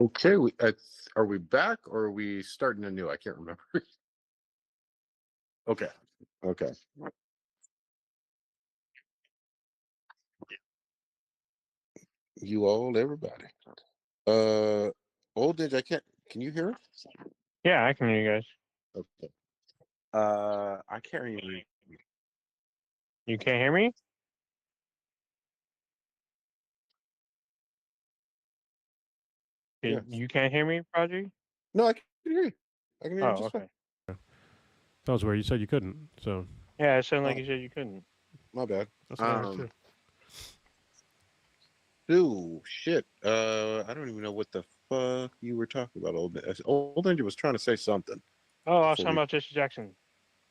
Okay, are we back or are we starting anew? I can't remember. Okay, okay. You all, everybody. Uh, Old Ninja, I can't. Can you hear us? Yeah, I can hear you guys. Okay. I can't even. You can't hear me? Yes. You can't hear me, Prodigy? No, I can hear you. I can hear you Oh, just fine. okay. That was where you said you couldn't. So Yeah, it sounded like Oh, you said you couldn't. my bad. that's what I heard Um, too. Dude, shit. I don't even know what the fuck you were talking about. Old Ninja was trying to say something Oh, I was before talking we. about Jesse Jackson.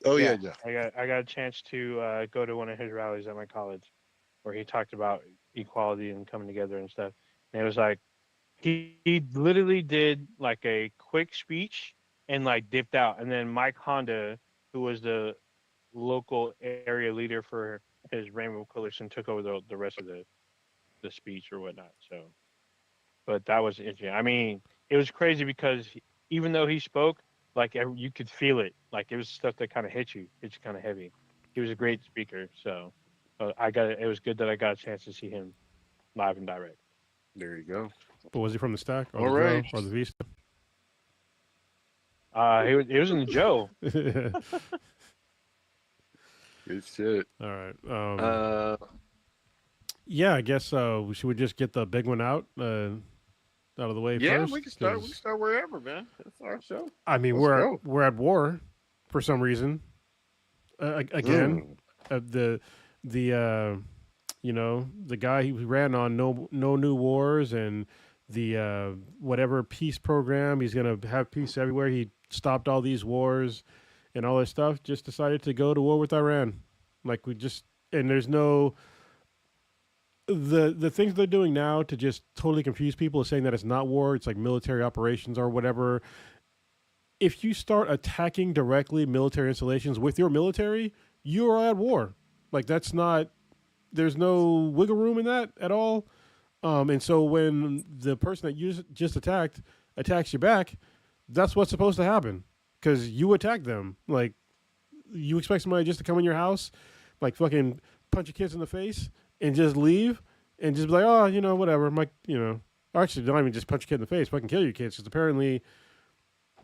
Oh yeah, Yeah, yeah. I got a chance to go to one of his rallies at my college where he talked about equality and coming together and stuff. And it was like he literally did like a quick speech and like dipped out. And then Mike Honda, who was the local area leader for his Rainbow Coalition, took over the rest of the speech or whatnot. So, but that was interesting. I mean, it was crazy because even though he spoke, like you could feel it. Like it was stuff that kind of hit you kind of heavy. He was a great speaker. So, it was good that I got a chance to see him live and direct. There you go. But was he from the Stack or All the right. Joe or the Vista? He was in the Joe. Good shit. All right. Uh, Yeah, I guess should we just get the big one out of the way yeah, first? we can start. We can Because start wherever, man. That's our show. I mean, Let's go. we're at war for some reason. Again, Mm. the the guy who ran on no new wars and the whatever peace program, he's gonna have peace everywhere. He stopped all these wars and all this stuff. Just decided to go to war with Iran. Like we just and there's no the things they're doing now to just totally confuse people is saying that it's not war. It's like military operations or whatever. If you start attacking directly military installations with your military, you are at war. Like that's not. There's no wiggle room in that at all. And so when the person that you just attacked attacks you back, that's what's supposed to happen because you attacked them. Like you expect somebody just to come in your house, like fucking punch your kids in the face and just leave and just be like, oh, whatever. I'm like, actually, don't even just punch your kid in the face, fucking kill your kids because apparently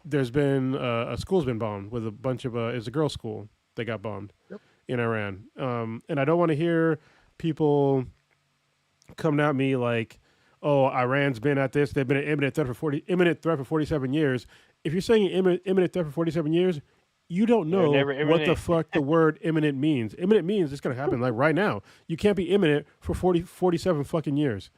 there's been a school's been bombed with a bunch of it's a girls' school that got bombed Yep. in Iran. And I don't want to hear people coming at me like, "Oh, Iran's been at this. They've been an imminent threat for 47 years." If you're saying imminent threat for 47 years, you don't They're know never what the imminent. fuck the word imminent means. Imminent means it's going to happen like right now. You can't be imminent for 47 fucking years.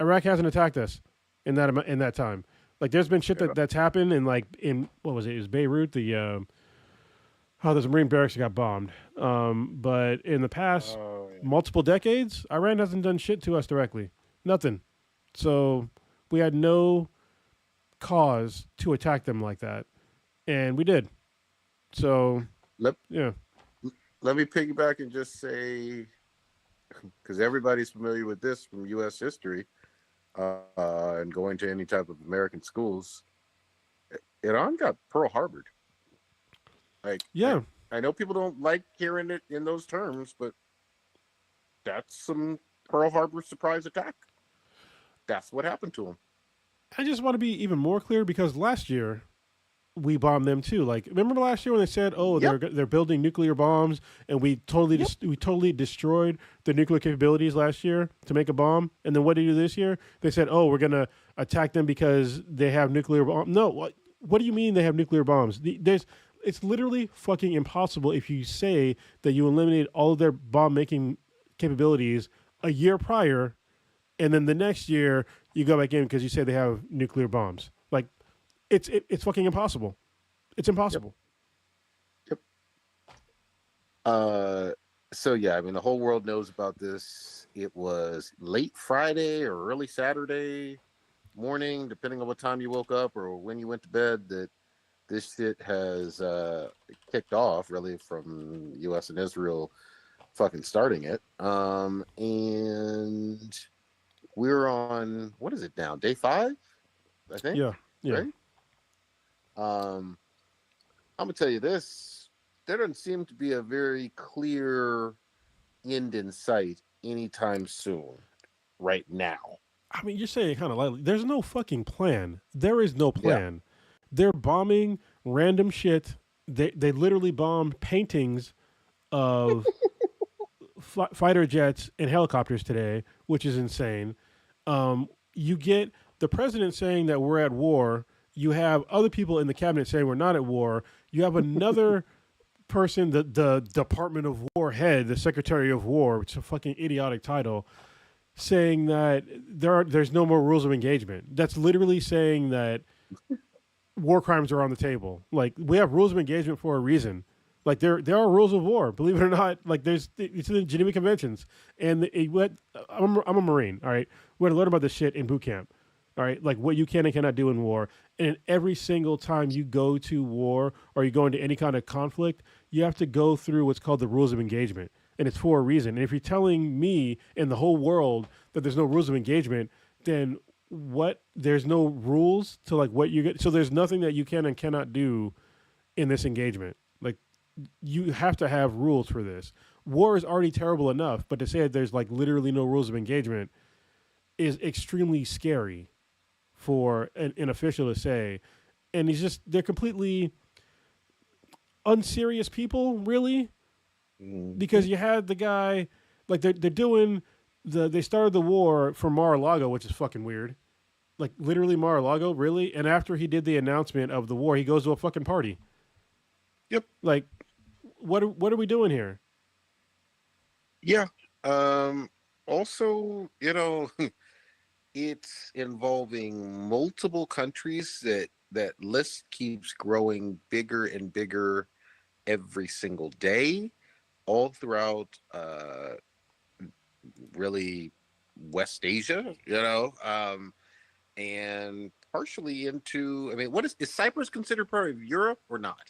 Iraq hasn't attacked us in that time. Like there's been shit Yeah. that's happened in like in what was it? It was Beirut. There's a Marine barracks that got bombed. But in the past Oh yeah. multiple decades, Iran hasn't done shit to us directly. Nothing. So we had no cause to attack them like that, and we did. So Let yeah, Let me piggyback and just say, because everybody's familiar with this from U.S. history, and going to any type of American schools, Iran got Pearl Harbored. Like yeah. I know people don't like hearing it in those terms, but that's some Pearl Harbor surprise attack. That's what happened to them. I just want to be even more clear because last year we bombed them too. Like, remember last year when they said, "Oh, Yep. they're building nuclear bombs," and Yep. we totally destroyed the nuclear capabilities last year to make a bomb. And then what did they do this year? They said, "Oh, we're gonna attack them because they have nuclear bombs." No, what do you mean they have nuclear bombs? It's literally fucking impossible if you say that you eliminated all of their bomb making capabilities a year prior, and then the next year you go back in because you say they have nuclear bombs. Like, it's fucking impossible. It's Yep. impossible. Yep. Uh, so yeah, I mean the whole world knows about this. It was late Friday or early Saturday morning, depending on what time you woke up or when you went to bed, that this shit has kicked off really from US and Israel fucking starting it. And we're on, what is it now? Day 5? I think, Yeah, yeah. right? Um, I'm gonna tell you this: there doesn't seem to be a very clear end in sight anytime soon. Right now, I mean, you're saying kind of lightly. There's no fucking plan. There is no yeah. plan. They're bombing random shit. They literally bombed paintings of fighter jets and helicopters today, which is insane. You get the president saying that we're at war. You have other people in the cabinet saying we're not at war. You have another person, the Department of War head, the Secretary of War, which is a fucking idiotic title, saying that there's no more rules of engagement. That's literally saying that war crimes are on the table. Like we have rules of engagement for a reason. Like there are rules of war. Believe it or not, like it's in the Geneva Conventions. And I'm a Marine. All right, we had to learn about this shit in boot camp. All right, like what you can and cannot do in war. And every single time you go to war or you go into any kind of conflict, you have to go through what's called the rules of engagement, and it's for a reason. And if you're telling me and the whole world that there's no rules of engagement, then what? There's no rules to like what you get. So there's nothing that you can and cannot do in this engagement. Like you have to have rules for this. War is already terrible enough, but to say that there's like literally no rules of engagement is extremely scary for an official to say. And they're completely unserious people, really, Mhm. because you had the guy, like they're doing they started the war for Mar-a-Lago, which is fucking weird. Like literally Mar-a-Lago, really? And after he did the announcement of the war, he goes to a fucking party. Yep. Like, what are we doing here? Yeah. Um, Also, it's involving multiple countries that list keeps growing bigger and bigger every single day, all throughout really West Asia, and partially into. I mean, what is Cyprus considered part of Europe or not?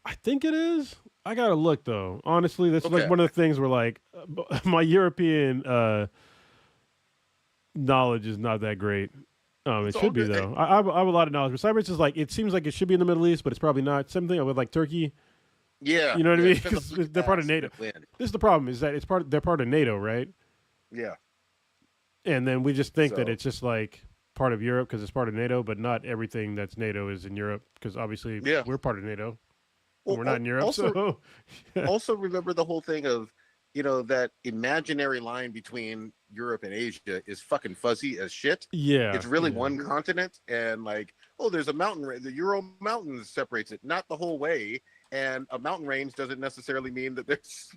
I think it is. I gotta look though. Honestly, that's like Okay, one of the things where like my European knowledge is not that great. It it's all should be good. though. I have a lot of knowledge, but Cyprus is like it seems like it should be in the Middle East, but it's probably not. Same thing with like Turkey. Yeah, You know what I yeah. mean? Depends on Because who you they're part of ask NATO. and when. This is the problem: is that they're part of NATO, right? Yeah. And then we just think that So it's just like part of Europe because it's part of NATO, but not everything that's NATO is in Europe because obviously yeah. we're part of NATO and Well, we're not in Europe. also So also remember the whole thing of that imaginary line between Europe and Asia is fucking fuzzy as shit. yeah, It's really yeah. one continent, and like, oh, there's a mountain range. The Ural Mountains separates it, not the whole way. And a mountain range doesn't necessarily mean that there's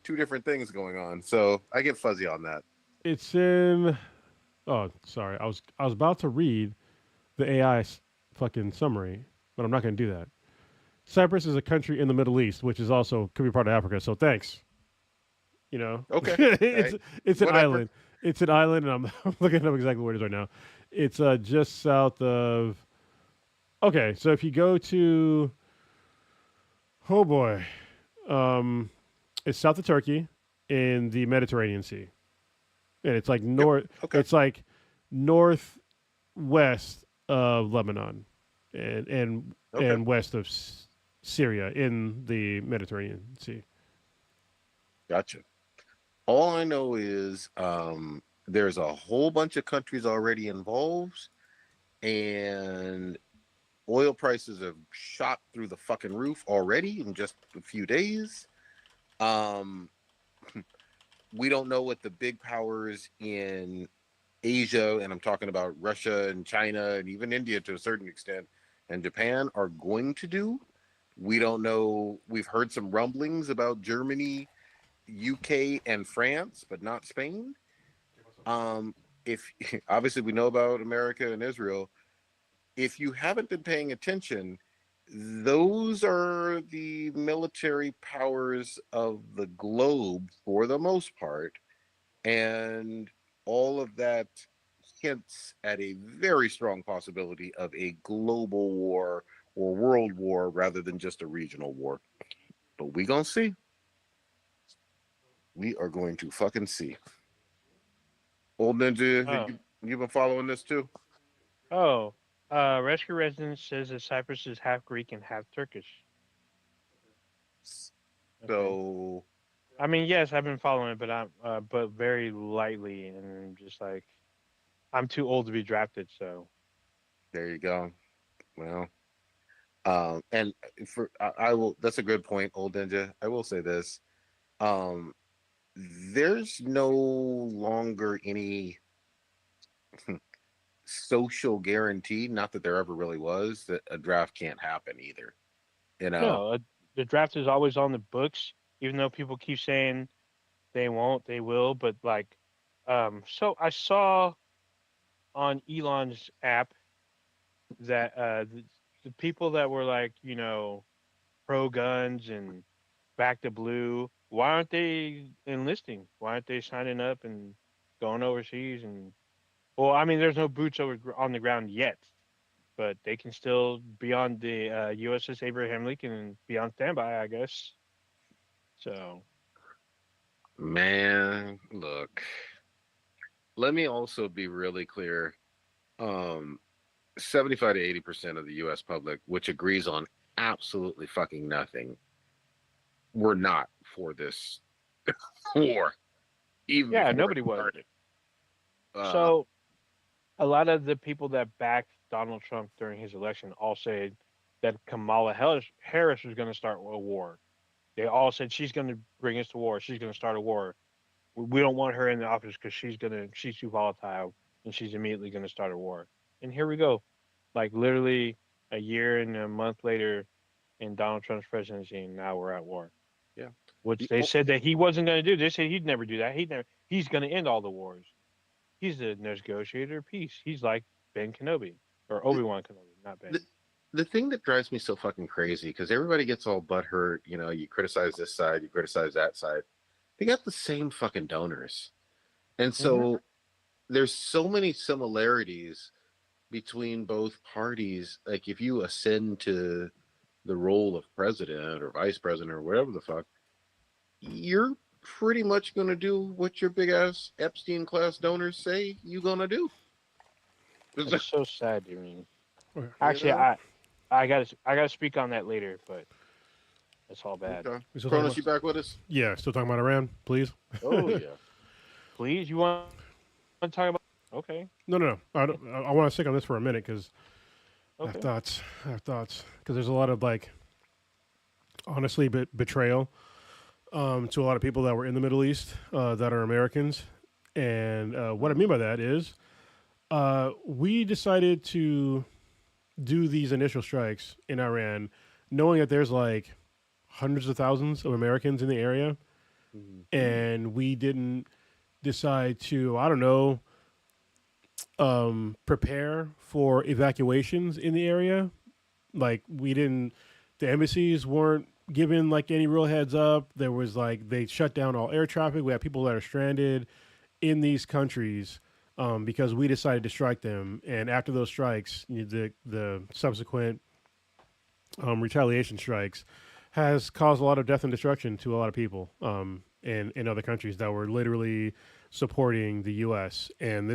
two different things going on. So I get fuzzy on that. It's in. Oh, sorry. I was about to read the AI fucking summary, but I'm not going to do that. Cyprus is a country in the Middle East, which is also could be part of Africa. So thanks. You know, Okay, it's hey, it's an whatever. island. It's an island, and I'm looking up exactly where it is right now. It's just south of. Okay, so if you go to, oh boy, um, it's south of Turkey in the Mediterranean Sea, and it's like Yep. north. Okay. It's like northwest of Lebanon, and Okay. west of Syria in the Mediterranean Sea. Gotcha. All I know is there's a whole bunch of countries already involved, and oil prices have shot through the fucking roof already in just a few days. Um, we don't know what the big powers in Asia, and I'm talking about Russia and China and even India to a certain extent, and Japan are going to do. We don't know. We've heard some rumblings about Germany, UK, and France, but not Spain. Um, if obviously we know about America and Israel, if you haven't been paying attention, those are the military powers of the globe for the most part. And all of that hints at a very strong possibility of a global war or world war rather than just a regional war. But we gonna see. We are going to fucking see. Old Ninja, Oh, you been following this too? Oh, Rescue Residence says that Cyprus is half Greek and half Turkish. Okay. So I mean, yes, I've been following it, but but very lightly, and I'm just like, I'm too old to be drafted. So, there you go. Well, and I will. That's a good point, old ninja. I will say this. Um, there's no longer any social guarantee. Not that there ever really was that a draft can't happen either. You know. no, the draft is always on the books, even though people keep saying they won't, they will. But like, so I saw on Elon's app that the people that were like, pro guns and back to blue, why aren't they enlisting? Why aren't they signing up and going overseas? And well, I mean, there's no boots on the ground yet, but they can still be on the USS Abraham Lincoln and be on standby, I guess. So Man, look. Let me also be really clear. Um, 75 to 80% of the US public, which agrees on absolutely fucking nothing, were not for this war, even yeah, before it nobody was. started. Uh, So a lot of the people that backed Donald Trump during his election all said that Kamala Harris was going to start a war. They all said she's going to bring us to war. She's going to start a war. We don't want her in the office because she's too volatile and she's immediately going to start a war. And here we go, like literally a year and a month later in Donald Trump's presidency, and now we're at war. yeah. Which The, they said that he wasn't going to do. They said he'd never do that. He's going to end all the wars. He's the negotiator of peace. He's like Ben Kenobi or the, Obi-Wan Kenobi, not Ben. the, the thing that drives me so fucking crazy, because everybody gets all butthurt, you criticize this side, you criticize that side. They got the same fucking donors. And Hmm. so there's so many similarities between both parties. Like if you ascend to the role of president or vice president or whatever the fuck, you're pretty much going to do what your big ass Epstein class donors say you're going to do. It's so sad to me. Okay. You Actually, know? I gotta speak on that later, but it's all bad. Okay. We still talking Cronus, about? you back with us? Yeah, still talking about Iran, please. Oh, yeah. Please, you want to talk about? Okay, No. I want to stick on this for a minute because I have okay. thoughts. I have thoughts because there's a lot of like, honestly, betrayal to a lot of people that were in the Middle East that are Americans. And what I mean by that is we decided to do these initial strikes in Iran, knowing that there's like hundreds of thousands of Americans in the area, Mhm. and we didn't decide to, I don't know, prepare for evacuations in the area. Like we didn't, the embassies weren't given like any real heads up. There was like they shut down all air traffic. We have people that are stranded in these countries because we decided to strike them. And after those strikes, the subsequent retaliation strikes has caused a lot of death and destruction to a lot of people in other countries that were literally supporting the U.S. And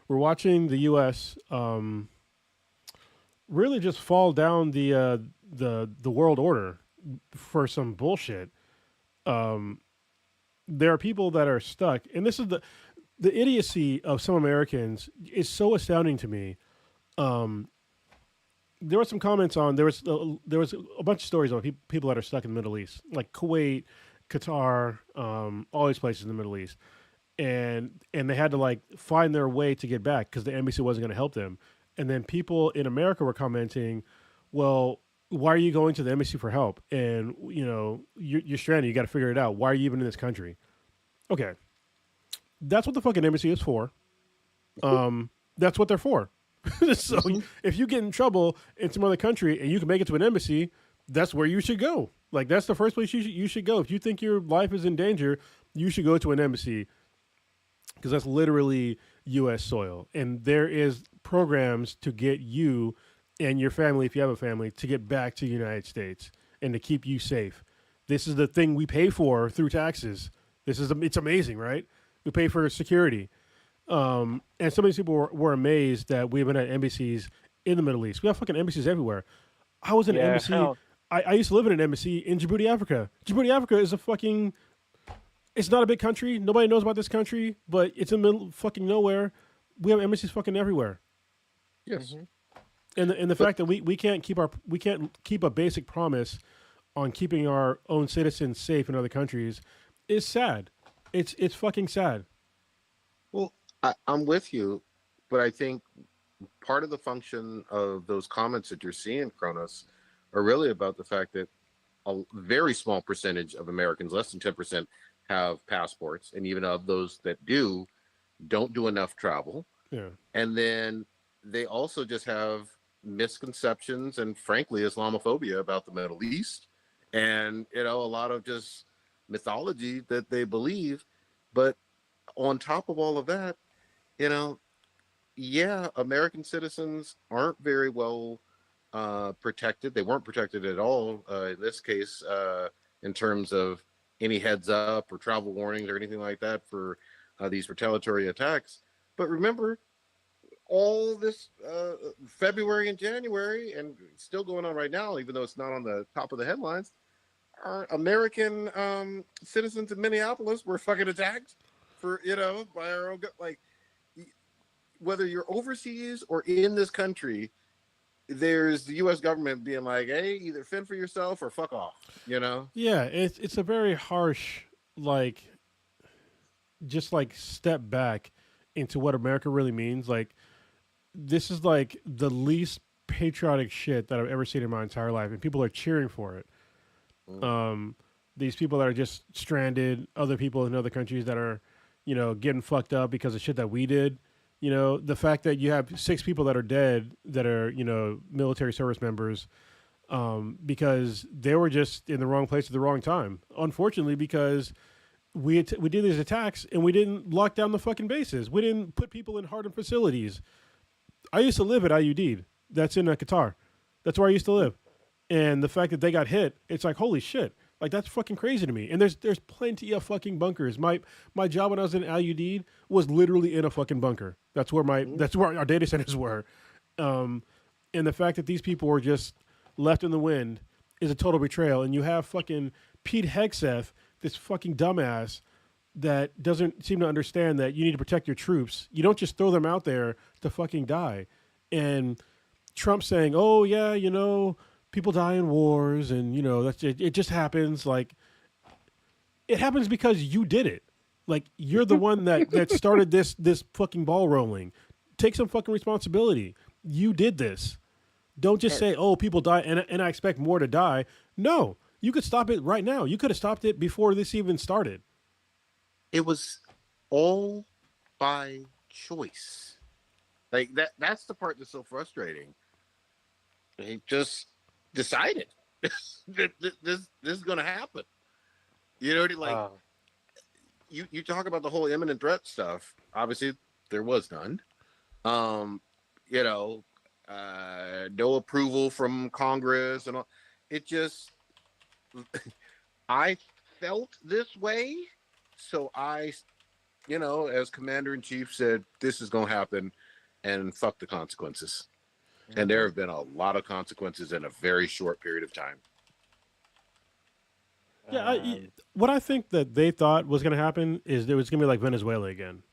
we're watching the U.S. Really just fall down the world order for some bullshit. There are people that are stuck, and this is the idiocy of some Americans is so astounding to me. There were some comments on there was a bunch of stories on people that are stuck in the Middle East, like Kuwait, Qatar, all these places in the Middle East, and they had to like find their way to get back because the embassy wasn't going to help them. And then people in America were commenting, "Well, why are you going to the embassy for help? And you're stranded. You got to figure it out. Why are you even in this country?" Okay, that's what the fucking embassy is for. That's what they're for. So Mhm. if you get in trouble in some other country and you can make it to an embassy, that's where you should go. Like that's the first place you should go. If you think your life is in danger, you should go to an embassy because that's literally U.S. soil. And there is programs to get you and your family, if you have a family, to get back to the United States and to keep you safe. This is the thing we pay for through taxes. It's amazing, right? We pay for security. And some of these people were amazed that we haven't had embassies in the Middle East. We have fucking embassies everywhere. I was in an Yeah, embassy. hell, I used to live in an embassy in Djibouti, Africa. Djibouti, Africa is a fucking. It's not a big country. Nobody knows about this country, but it's in the middle of fucking nowhere. We have embassies fucking everywhere. Yes, hmm And the but fact that we can't keep a basic promise on keeping our own citizens safe in other countries is sad. It's fucking sad. well, I'm with you, but I think part of the function of those comments that you're seeing, Kronos, are really about the fact that a very small percentage of Americans, less than 10%, have passports, and even of those that do, don't do enough travel. Yeah. And then they also just have misconceptions and, frankly, Islamophobia about the Middle East, and a lot of just mythology that they believe. But on top of all of that, you know, yeah, American citizens aren't very well protected. They weren't protected at all in this case, in terms of any heads up or travel warnings or anything like that for these retaliatory attacks. But remember, all this February and January, and still going on right now, even though it's not on the top of the headlines, are American citizens in Minneapolis were fucking attacked for by our own like whether you're overseas or in this country, there's the U.S. government being like, "Hey, either fend for yourself or fuck off." Yeah, it's a very harsh, like, just like step back into what America really means. Like, this is like the least patriotic shit that I've ever seen in my entire life, and people are cheering for it. Mm. Um, these people that are just stranded, other people in other countries that are, getting fucked up because of shit that we did. The fact that you have 6 people that are dead that are, military service members, because they were just in the wrong place at the wrong time. Unfortunately, because we did these attacks and we didn't lock down the fucking bases. We didn't put people in hardened facilities. I used to live at IUD. That's in Qatar. That's where I used to live. And the fact that they got hit, it's like, holy shit. Like, that's fucking crazy to me. And there's plenty of fucking bunkers. My job when I was in IUD was literally in a fucking bunker. That's where our data centers were. Um, and the fact that these people were just left in the wind is a total betrayal. And you have fucking Pete Hegseth, this fucking dumbass that doesn't seem to understand that you need to protect your troops. You don't just throw them out there to fucking die. And Trump saying, "Oh yeah, people die in wars, and that's it. It just happens. Like, it happens because you did it. Like, you're the one that started this fucking ball rolling. Take some fucking responsibility. You did this. Don't just say, "Oh, people die, and I expect more to die." No, you could stop it right now. You could have stopped it before this even started. It was all by choice. Like that's the part that's so frustrating. They just decided that this is going to happen. Like wow. you talk about the whole imminent threat stuff. Obviously, there was none. Um, no approval from Congress and all. It just, I felt this way, so as Commander in Chief said, this is going to happen, and fuck the consequences. And there hmm have been a lot of consequences in a very short period of time. Yeah, Um, what I think that they thought was going to happen is it was going to be like Venezuela again.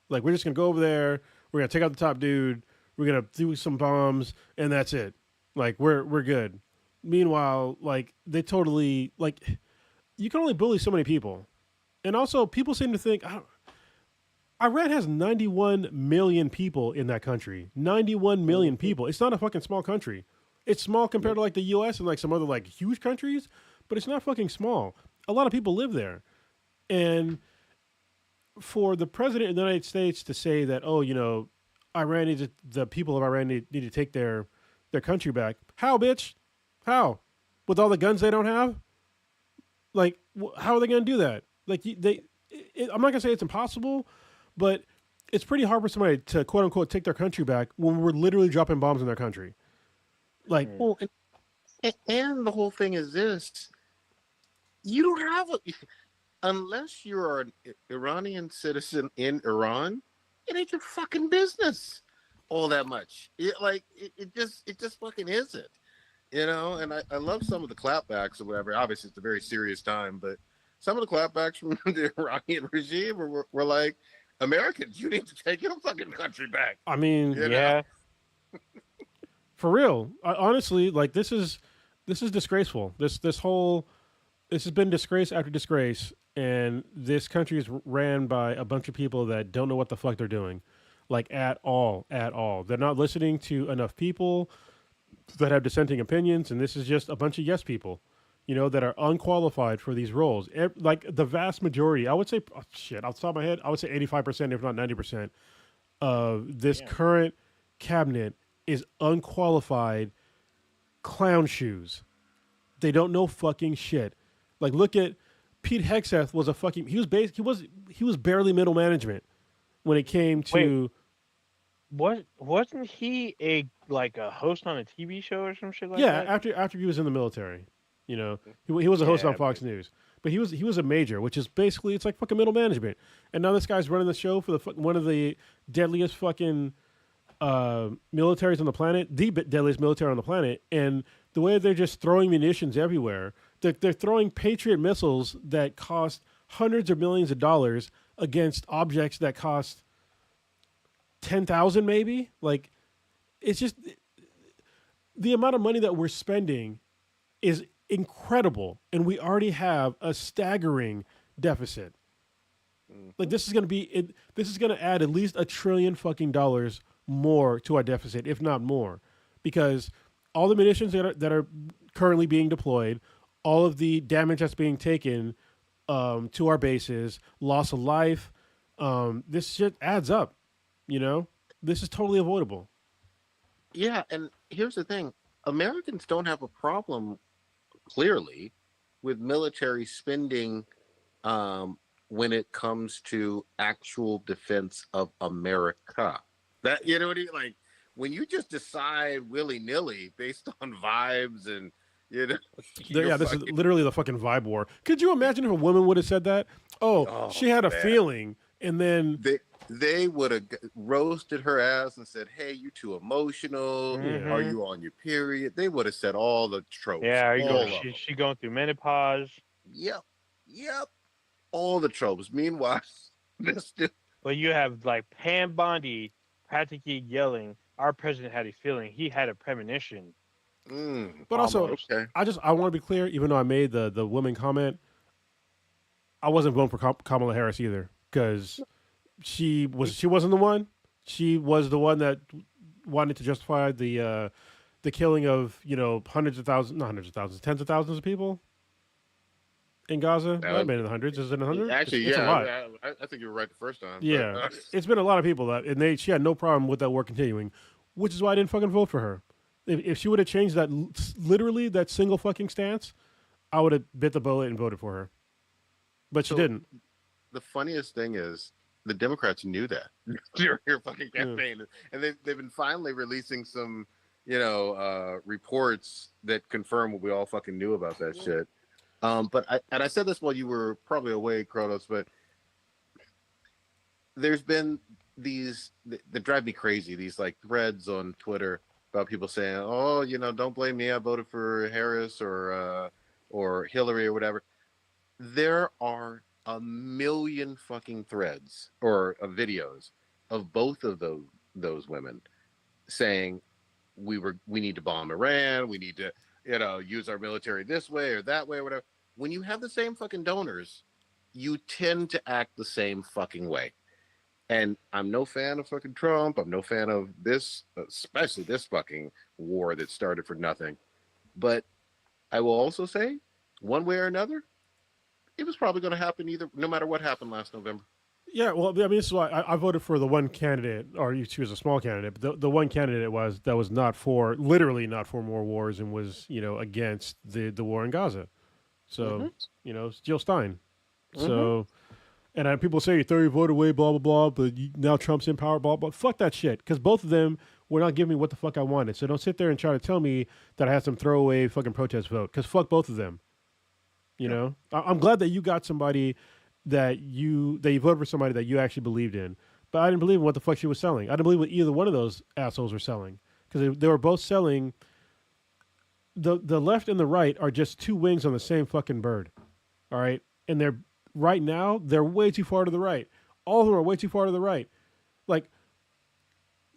Like, we're just going to go over there, we're going to take out the top dude, we're going to do some bombs, and that's it. Like, we're good. Meanwhile, like, they totally, like, you can only bully so many people. And also, people seem to think, Iran has 91 million people in that country. 91 million Mhm. people. It's not a fucking small country. It's small compared Yep. to like the US and like some other like huge countries, but it's not fucking small. A lot of people live there. And for the president of the United States to say that, oh, Iran needs the people of Iran need to take their country back. How, bitch? How? With all the guns they don't have? Like, how are they going to do that? Like, I'm not going to say it's impossible, but it's pretty hard for somebody to quote unquote take their country back when we're literally dropping bombs in their country. Like, hmm. Well, and the whole thing is this: you don't have unless you're an Iranian citizen in Iran. It ain't your fucking business all that much. It just fucking isn't. And I love some of the clapbacks or whatever. Obviously, it's a very serious time, but some of the clapbacks from the Iranian regime were like, Americans, you need to take your fucking country back. I mean, Yeah. for real. Honestly, like this is disgraceful. This has been disgrace after disgrace, and this country is ran by a bunch of people that don't know what the fuck they're doing, like at all. They're not listening to enough people that have dissenting opinions, and this is just a bunch of yes people, that are unqualified for these roles. Like the vast majority, I would say, off the top of my head, I would say 85%, if not 90%, of this current cabinet is unqualified clown shoes. They don't know fucking shit. Like, look at Pete Hegseth was a fucking he was barely middle management when it came to. Wasn't he a host on a TV show or some shit like Yeah, that? after he was in the military, he was a host on Fox News, but he was a major, which is basically it's like fucking middle management. And now this guy's running the show for one of the deadliest fucking militaries on the planet, the deadliest military on the planet, and the way they're just throwing munitions everywhere. They're throwing Patriot missiles that cost hundreds of millions of dollars against objects that cost 10,000 maybe. Like, it's just the amount of money that we're spending is incredible, and we already have a staggering deficit. Like, this is going to add at least $1 trillion fucking dollars more to our deficit, if not more, because all the munitions that are currently being deployed, all of the damage that's being taken to our bases, loss of life, this shit adds up. This is totally avoidable. Yeah, and here's the thing: Americans don't have a problem, clearly, with military spending when it comes to actual defense of America. That what I mean? Like, when you just decide willy nilly based on vibes and this is literally the fucking vibe war. Could you imagine if a woman would have said that? Oh, she had a feeling, and then they would have roasted her ass and said, "Hey, you too emotional. Mm-hmm. Are you on your period?" They would have said all the tropes. Yeah, she going through menopause. Yep, all the tropes. Meanwhile, this dude. Well, you have like Pam Bondi practically yelling, "Our president had a feeling. He had a premonition." But also, I want to be clear. Even though I made the woman comment, I wasn't voting for Kamala Harris either, because she wasn't the one. She was the one that wanted to justify the killing of tens of thousands of people in Gaza. I've been in the hundreds. Is it 100? Actually, it's a lot. I think you were right the first time. Yeah, but, it's been a lot of people and she had no problem with that war continuing, which is why I didn't fucking vote for her. If she would have changed that, literally that single fucking stance, I would have bit the bullet and voted for her. But she didn't. The funniest thing is the Democrats knew that during her fucking campaign, and they've been finally releasing some, reports that confirm what we all fucking knew about that shit. But I said this while you were probably away, Kronos, but there's been these that drive me crazy. These like threads on Twitter about people saying, "Oh, don't blame me. I voted for Harris or Hillary or whatever." There are a million fucking threads or videos of both of those women saying we need to bomb Iran. We need to use our military this way or that way or whatever. When you have the same fucking donors, you tend to act the same fucking way. And I'm no fan of fucking Trump. I'm no fan of this, especially this fucking war that started for nothing. But I will also say, one way or another, it was probably going to happen no matter what happened last November. Yeah, well, I mean, this is why I voted for the one candidate, or she was a small candidate, but the one candidate that was literally not for more wars and was, against the war in Gaza. So, Jill Stein. So, and people say you throw your vote away, blah, blah, blah, but now Trump's in power, blah, blah. Fuck that shit, because both of them were not giving me what the fuck I wanted. So don't sit there and try to tell me that I had some throwaway fucking protest vote, because fuck both of them. You know? I'm glad that you got somebody that you voted for somebody that you actually believed in. But but I didn't believe in what the fuck she was selling. I didn't believe what either one of those assholes were selling because they were both selling. The left and the right are just two wings on the same fucking bird. All right, and they're right now they're way too far to the right. All of them are way too far to the right. Like,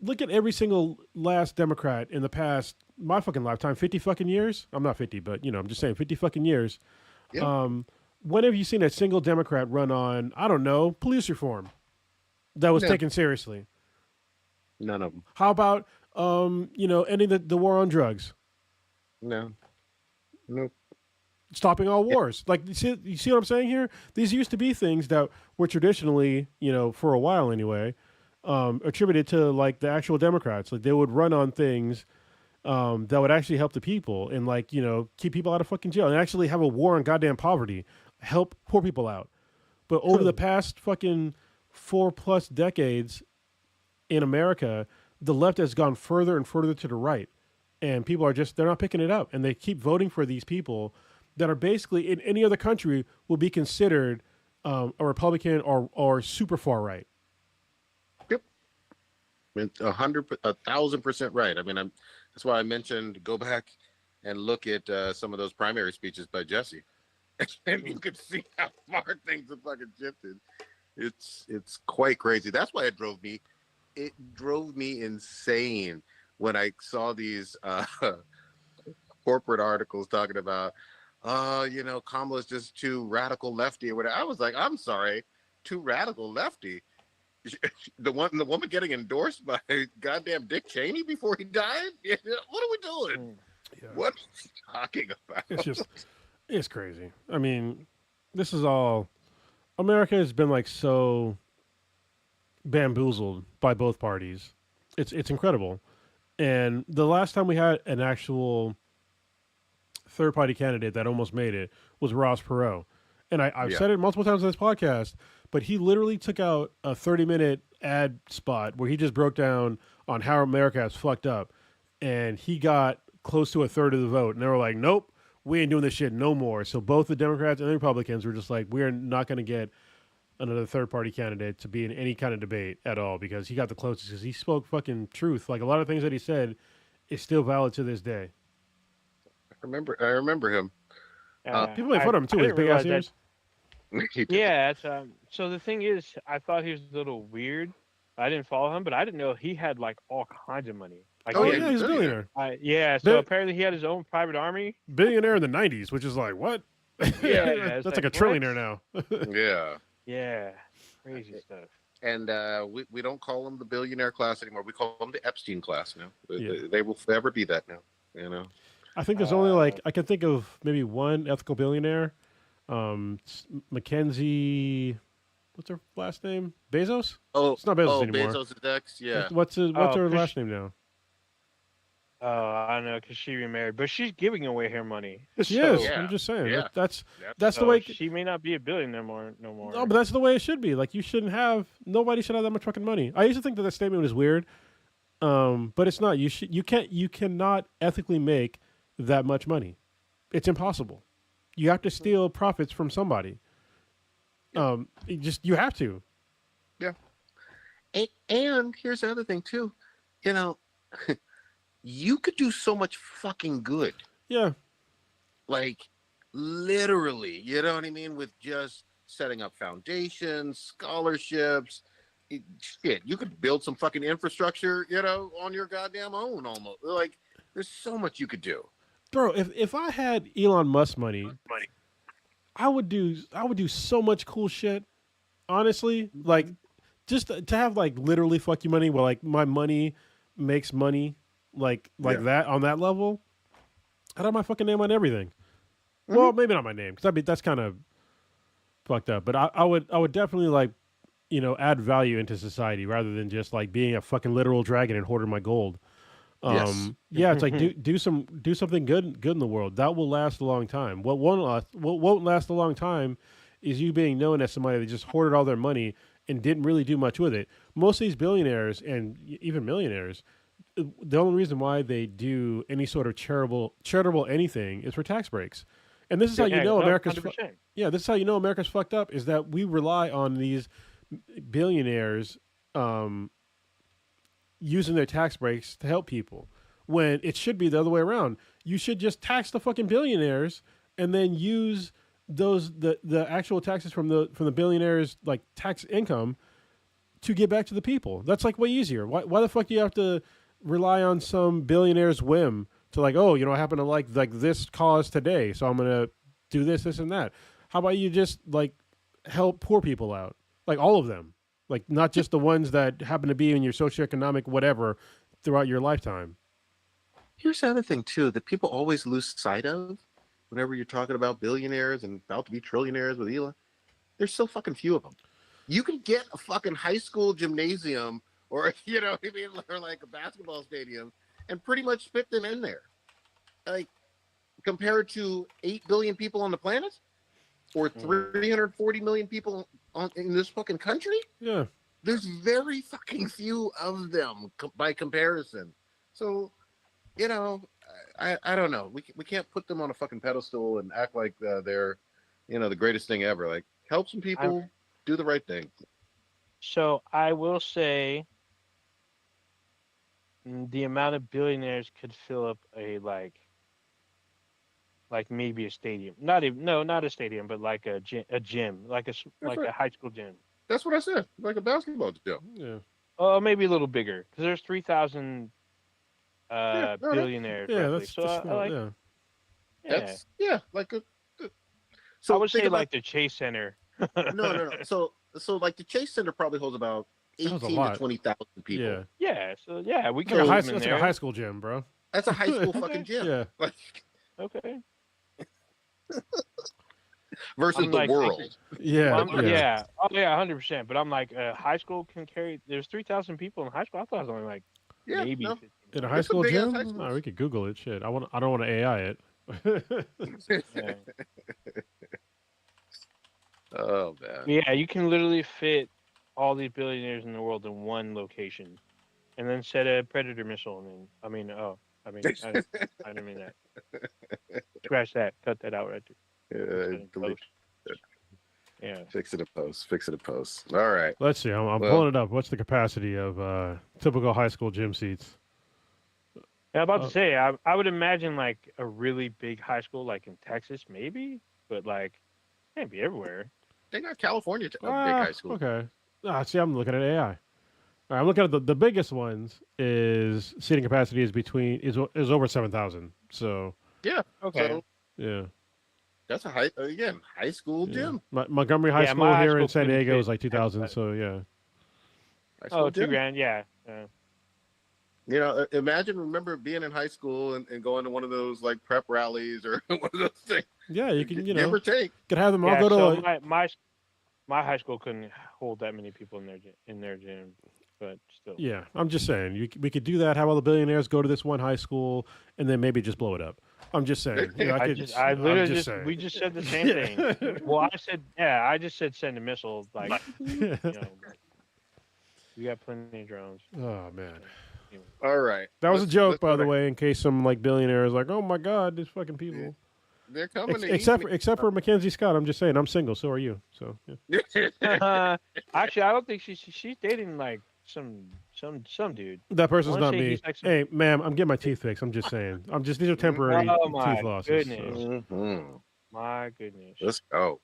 look at every single last Democrat in the past my fucking lifetime, 50 fucking years. I'm not 50, but I'm just saying 50 fucking years. Yeah. When have you seen a single Democrat run on, I don't know, police reform that was No. taken seriously? None of them. How about ending the war on drugs? No. Nope. Stopping all wars. Like, you see what I'm saying here? These used to be things that were traditionally, for a while anyway, attributed to like the actual Democrats. Like, they would run on things that would actually help the people and keep people out of fucking jail and actually have a war on goddamn poverty, help poor people out. But over the past fucking 4+ decades in America, the left has gone further and further to the right, and people are they're not picking it up, and they keep voting for these people that are basically in any other country would be considered a Republican or super far right. Yep. 1,000% right. I mean, that's why I mentioned go back and look at some of those primary speeches by Jesse, and you could see how far things have fucking shifted. It's quite crazy. That's why it drove me insane when I saw these corporate articles talking about, Kamala's just too radical lefty or whatever. I was like, I'm sorry, too radical lefty. The woman getting endorsed by goddamn Dick Cheney before he died. What are we doing? Yeah. What are you talking about? It's crazy. I mean, this is all. America has been like so bamboozled by both parties. It's incredible. And the last time we had an actual third party candidate that almost made it was Ross Perot. And I've said it multiple times on this podcast, but he literally took out a 30-minute ad spot where he just broke down on how America has fucked up. And he got close to a third of the vote. And they were like, nope, we ain't doing this shit no more. So both the Democrats and the Republicans were just like, we're not going to get another third-party candidate to be in any kind of debate at all because he got the closest because he spoke fucking truth. Like, a lot of things that he said is still valid to this day. I remember him. People make fun of him, too, with his big-ass ears. Yeah, so the thing is, I thought he was a little weird. I didn't follow him, but I didn't know he had, like, all kinds of money. Like, he's a billionaire. So apparently he had his own private army. Billionaire in the 90s, which is like, what? Yeah, that's like a trillionaire now. Yeah. Yeah, crazy stuff. And we don't call them the billionaire class anymore. We call them the Epstein class now. They will forever be that now. I think there's only I can think of maybe one ethical billionaire, Mackenzie. What's her last name? Bezos? Oh, it's not Bezos anymore. Bezos' ex. Yeah. What's her last name now? Oh, I don't know, because she remarried, but she's giving away her money. She is. I'm just saying. Yeah. That's so the way. She may not be a billionaire no more. No, but that's the way it should be. Like, nobody should have that much fucking money. I used to think that statement was weird, but it's not. You cannot ethically make that much money. It's impossible. You have to steal profits from somebody. You have to. Yeah. And here's the other thing too. You could do so much fucking good. Yeah. Like, literally, you know what I mean? With just setting up foundations, scholarships, shit. You could build some fucking infrastructure, on your goddamn own almost. Like, there's so much you could do. Bro, if I had Elon Musk money, I would do so much cool shit. Honestly, like, just to have like literally fuck you money, where like my money makes money. Like that on that level, I'd have my fucking name on everything. Mm-hmm. Well, maybe not my name because that's kind of fucked up. But I would definitely add value into society rather than just like being a fucking literal dragon and hoarding my gold. Yeah, it's like do something good in the world that will last a long time. What won't last a long time is you being known as somebody that just hoarded all their money and didn't really do much with it. Most of these billionaires and even millionaires, the only reason why they do any sort of charitable anything is for tax breaks. And this is how you know America's this is how you know America's fucked up, is that we rely on these billionaires um, using their tax breaks to help people when it should be the other way around. You should just tax the fucking billionaires and then use the actual taxes from the billionaires like tax income to get back to the people. That's like way easier. Why the fuck do you have to rely on some billionaire's whim to like, oh, I happen to like this cause today, so I'm gonna do this and that. How about you just like help poor people out, like all of them, like not just the ones that happen to be in your socioeconomic whatever throughout your lifetime. Here's the other thing too that people always lose sight of whenever you're talking about billionaires and about to be trillionaires with Elon. There's so fucking few of them. You can get a fucking high school gymnasium or or like a basketball stadium and pretty much fit them in there. Like compared to 8 billion people on the planet or 340 million people in this fucking country. Yeah. There's very fucking few of them by comparison. So, I don't know. We can't put them on a fucking pedestal and act like they're, the greatest thing ever. Like help some people do the right thing. So I will say the amount of billionaires could fill up a like maybe a stadium. Not a stadium, but like a gym, like a high school gym. That's what I said. Like a basketball gym. Yeah. Oh, maybe a little bigger because there's 3,000 billionaires. Yeah, roughly. that's So just like, yeah. That's like a. So I would say like the Chase Center. No. So like the Chase Center probably holds about 18 to 20,000 people. Yeah. Yeah. So yeah, we It's can. like a high school gym, bro. That's a high school fucking gym. Yeah. Like, Okay. versus I'm the like, world. Yeah. Yeah. Oh yeah, 100%. But I'm like, high school can carry. There's 3,000 people in high school. I thought it was only like maybe. No. 15. In a high There's some school big-ass gym? high schools. Oh, we could Google it. Shit. I don't want to AI it. Yeah. Oh man. Yeah, you can literally fit all these billionaires in the world in one location, and then set a predator missile. And then, I didn't mean that. Scratch that. Cut that out right there. Yeah. Fix it in post. All right. Let's see. I'm pulling it up. What's the capacity of typical high school gym seats? Yeah, I'm about to say, I would imagine like a really big high school, like in Texas, maybe, but like can't be everywhere. They got California a big high school. Okay. See, I'm looking at AI. All right, I'm looking at the biggest ones. Is seating capacity is over 7,000. So Yeah. Okay. So yeah. that's a high school gym. Montgomery High Yeah, School my high here school in San couldn't Diego fit is like 2,000. everybody. So yeah. High school Oh, gym. $2,000. Yeah. Remember being in high school and going to one of those like prep rallies or one of those things. Yeah, you can Give or take. could have them all Yeah, go so to. my high school couldn't hold that many people in their gym, but still. Yeah, I'm just saying we could do that. Have all the billionaires go to this one high school and then maybe just blow it up. I'm just saying. I literally we just said the same thing. Well, I just said send a missile. Like, we got plenty of drones. Oh man, All right. that was a joke, by the way, in case some like billionaire is like, oh my god, these fucking people. They're coming. Except for Mackenzie Scott, I'm just saying, I'm single. So are you? So yeah. Actually, I don't think she's dating like some dude. That person's I wanna not say me. he's like some- Hey, ma'am, I'm getting my teeth fixed. I'm just saying. These are temporary Oh, my teeth losses. goodness. So. Mm-hmm. My goodness. Let's go.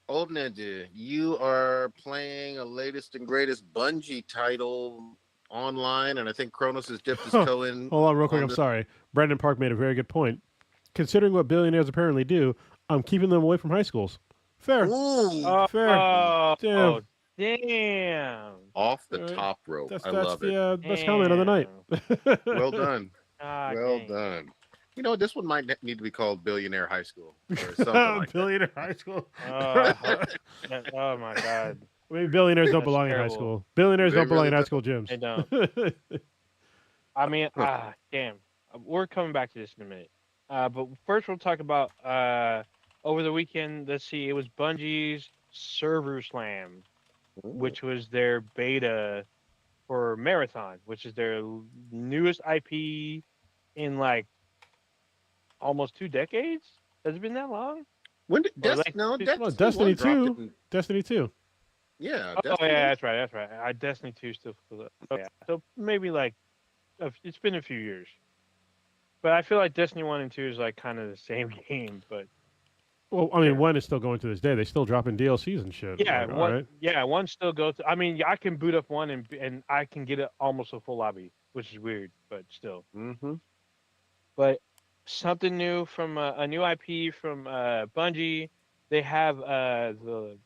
Old Ninja, you are playing a latest and greatest Bungie title online, and I think Kronos has dipped his toe in. Hold on, real quick. I'm sorry. Brandon Park made a very good point. Considering what billionaires apparently do, I'm keeping them away from high schools. Fair. Ooh, Fair. Oh, Damn. damn. off the All right. top rope. That's I love it. the best comment of the night. Well done. God Well dang. done. You know, this one might need to be called Billionaire High School or something like that. Billionaire high school. Oh my God. Maybe billionaires don't That's belong in high terrible. school. Billionaires They don't belong really in high don't. school gyms. They don't. I mean, damn. We're coming back to this in a minute. But first we'll talk about over the weekend. Let's see, it was Bungie's Server Slam, which was their beta for Marathon, which is their newest IP in like almost 2 decades. Has it been that long? When did Or like- Destiny Destiny 1 dropped 2. Destiny 2. Yeah, Oh Destiny yeah, 1. that's right. That's right. I Destiny 2 still. Oh yeah. So maybe like it's been a few years, but I feel like Destiny 1 and 2 is like kind of the same game. But Well, I mean, sure. one is still going to this day. They still dropping DLCs and shit. Yeah, Like, all right, one still goes. I mean, I can boot up one and I can get it almost a full lobby, which is weird, but still. Mm-hmm. But something new from a new IP from Bungie. They have the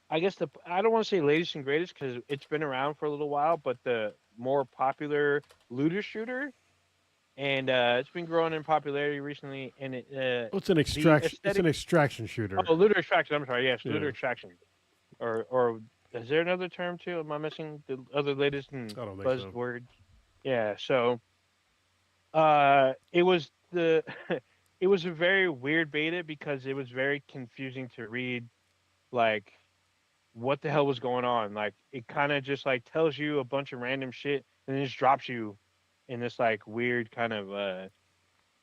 I guess the I don't want to say latest and greatest because it's been around for a little while, but the more popular looter shooter, and it's been growing in popularity recently. And well, it's an the extraction. It's aesthetic. an extraction shooter. Oh, looter extraction. I'm sorry. Yes, looter Yeah, extraction. Or is there another term too? Am I missing the other latest and I don't think so. buzzwords? Yeah. So it was the it was a very weird beta because it was very confusing to read. Like what the hell was going on. Like it kind of just like tells you a bunch of random shit and then just drops you in this like weird kind of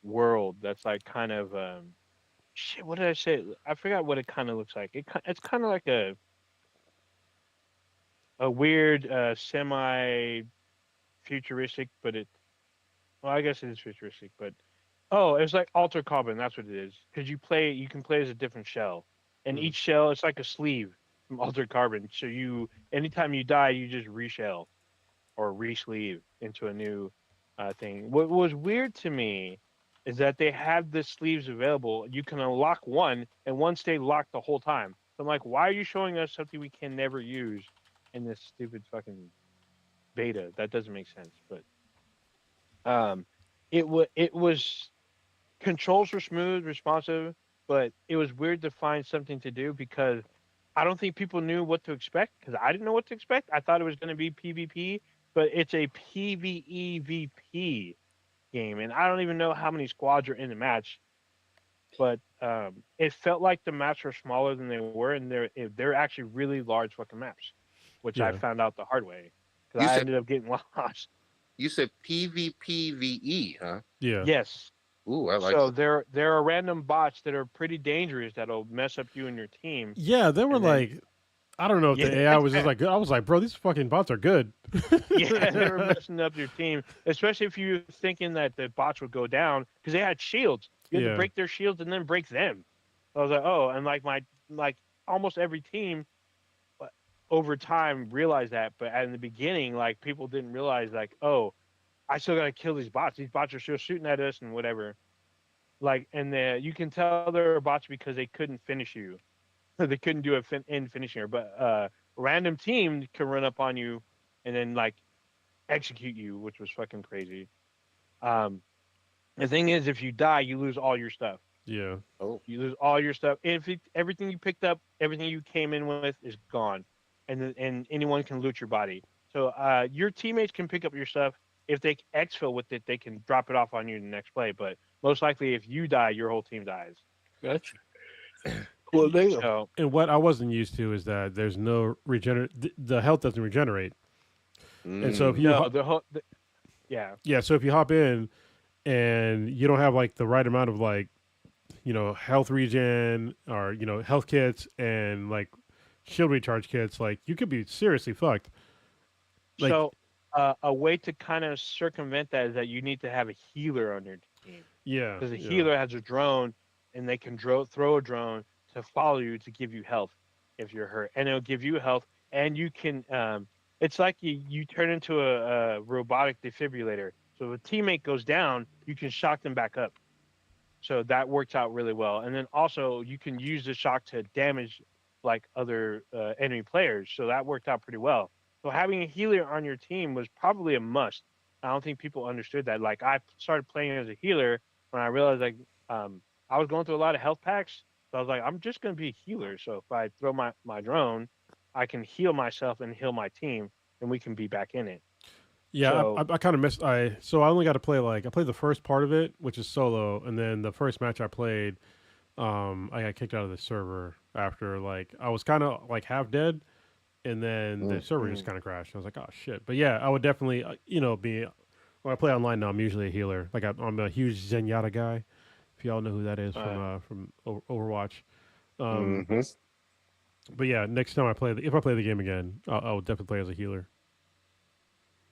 world that's like kind of shit. What did I say? I forgot what it kind of looks like. It's kind of like a weird semi futuristic, but it well I guess it is futuristic, but oh it's like Alter Carbon. That's what it is because you can play as a different shell, and Hmm. each shell it's like a sleeve from Altered Carbon. So you anytime you die, you just reshell or re-sleeve into a new thing. What was weird to me is that they have the sleeves available. You can unlock one, and one stay locked the whole time. So I'm like, why are you showing us something we can never use in this stupid fucking beta? That doesn't make sense. But um, it was controls were smooth, responsive, but it was weird to find something to do because I don't think people knew what to expect because I didn't know what to expect. I thought it was going to be PvP, but it's a PvEVP game, and I don't even know how many squads are in the match. But it felt like the maps were smaller than they were, and they're actually really large fucking maps, which I Yeah, found out the hard way because You I said ended up getting lost. PvPvE, huh? yeah, Yes, Ooh, I like so that. there are random bots that are pretty dangerous that'll mess up you and your team, yeah. They were and then like, I don't know if the yeah, AI was just like, I was like, bro, these fucking bots are good. yeah, they were messing up your team, especially if you were thinking that the bots would go down because they had shields. You had to Yeah, break their shields and then break them. I was like, oh, and like almost every team uh, over time realized that, but in the beginning, like people didn't realize like, oh, I still gotta kill these bots. These bots are still shooting at us and whatever. Like, and you can tell they're bots because they couldn't finish you. They couldn't do a in finishing her, but random team can run up on you and then like execute you, which was fucking crazy. Um, the thing is, if you die, you lose all your stuff. yeah, Oh, You lose all your stuff. Everything you picked up, everything you came in with is gone, and anyone can loot your body. So your teammates can pick up your stuff. If they exfil with it, they can drop it off on you in the next play. But most likely, if you die, your whole team dies. gotcha. Well, damn. So and what I wasn't used to is that there's no regenerate. The health doesn't regenerate, and so if Mm. you, no, yeah. yeah, so if you hop in and you don't have like the right amount of like health regen or health kits and like shield recharge kits, like you could be seriously fucked. Like, So a way to kind of circumvent that is that you need to have a healer on your team yeah, because a yeah, healer has a drone and they can throw a drone to follow you to give you health if you're hurt, and it'll give you health, and you can. It's like you turn into a robotic defibrillator. So if a teammate goes down, you can shock them back up. So that works out really well. And then also you can use the shock to damage like other enemy players. So that worked out pretty well. So having a healer on your team was probably a must. I don't think people understood that. Like I started playing as a healer when I realized like I was going through a lot of health packs. So I was like, I'm just going to be a healer. So if I throw my drone, I can heal myself and heal my team, and we can be back in it. yeah. I, So I, I kind of missed. I only got to play like I played the first part of it, which is solo, and then the first match I played, I got kicked out of the server after like I was kind of like half dead, and then the Mm. server just mm, kind of crashed. I was like, oh shit. But yeah, I would definitely be when I play online now. I'm usually a healer. Like I'm a huge Zenyatta guy. If y'all know who that is uh, from Overwatch. Um, Mm-hmm. But yeah, next time if I play the game again, I'll definitely play as a healer.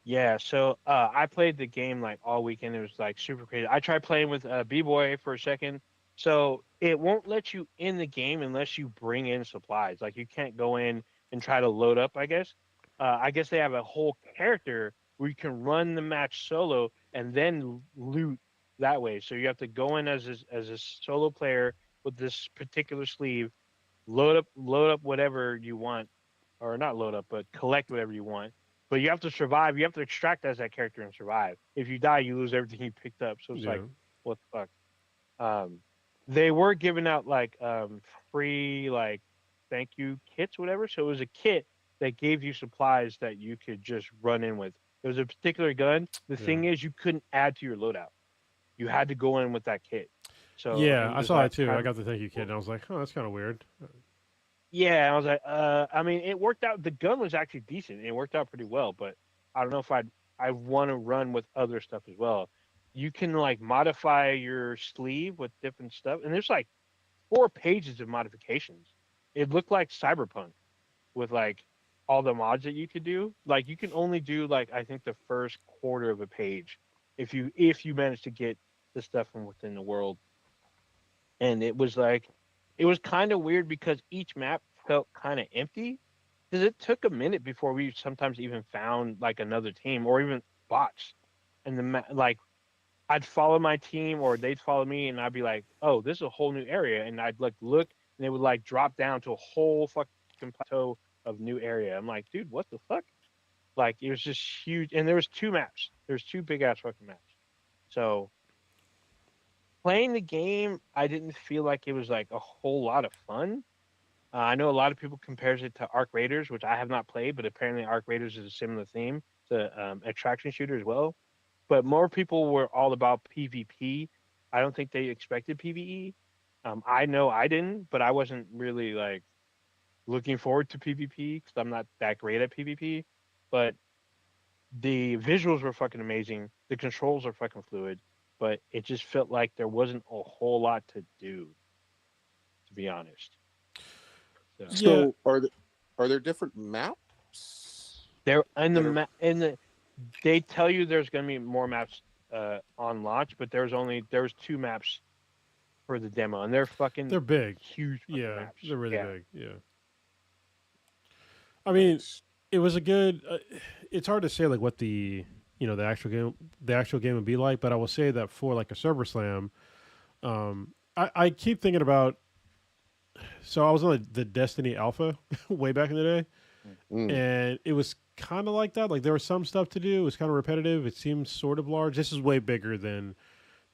Yeah, so I played the game like all weekend. It was like super crazy. I tried playing with B-Boy for a second. So it won't let you in the game unless you bring in supplies. Like you can't go in and try to load up, I guess. I guess they have a whole character where you can run the match solo and then loot that way. So you have to go in as a solo player with this particular sleeve, load up whatever you want, or not load up, but collect whatever you want. But you have to survive. You have to extract as that character and survive. If you die, you lose everything you picked up. So it's like, Yeah, what the fuck? Um, they were giving out like free like thank you kits, whatever. So it was a kit that gave you supplies that you could just run in with. It was a particular gun. The yeah, thing is, you couldn't add to your loadout. You had to go in with that kit. So yeah. it I was saw like it too. I kind got the thank you kid, of and I was like, oh, that's kind of weird. yeah, I was like, I mean, it worked out. The gun was actually decent. It worked out pretty well, but I don't know if I want to run with other stuff as well. You can like modify your sleeve with different stuff, and there's like 4 pages of modifications. It looked like Cyberpunk with like all the mods that you could do. Like you can only do like I think the first quarter of a page if you manage to get the stuff from within the world. And it was kind of weird because each map felt kind of empty because it took a minute before we sometimes even found like another team or even bots. And like I'd follow my team or they'd follow me, and I'd be like, "Oh, this is a whole new area," and I'd like look, and it would like drop down to a whole fucking plateau of new area. I'm like, dude, what the fuck? Like it was just huge, and there was 2 maps. There's 2 big ass fucking maps. So playing the game, I didn't feel like it was like a whole lot of fun. I know a lot of people compares it to Arc Raiders, which I have not played, but apparently Arc Raiders is a similar theme. It's a attraction shooter as well. But more people were all about PvP. I don't think they expected PvE. I know I didn't, but I wasn't really like looking forward to PvP because I'm not that great at PvP. But the visuals were fucking amazing. The controls are fucking fluid, but it just felt like there wasn't a whole lot to do, to be honest. So Yeah, So are there different maps there in that are? the they tell you there's going to be more maps on launch, but there's 2 maps for the demo, and they're they're fucking big. huge fucking Yeah, maps. they're really Yeah. big. Yeah. I mean, Nice. it was a good. It's hard to say like what the actual game would be like, but I will say that for like a server slam, I keep thinking about. So I was on the Destiny Alpha way back in the day, Mm. and it was kind of like that. Like there was some stuff to do. It was kind of repetitive. It seemed sort of large. This is way bigger than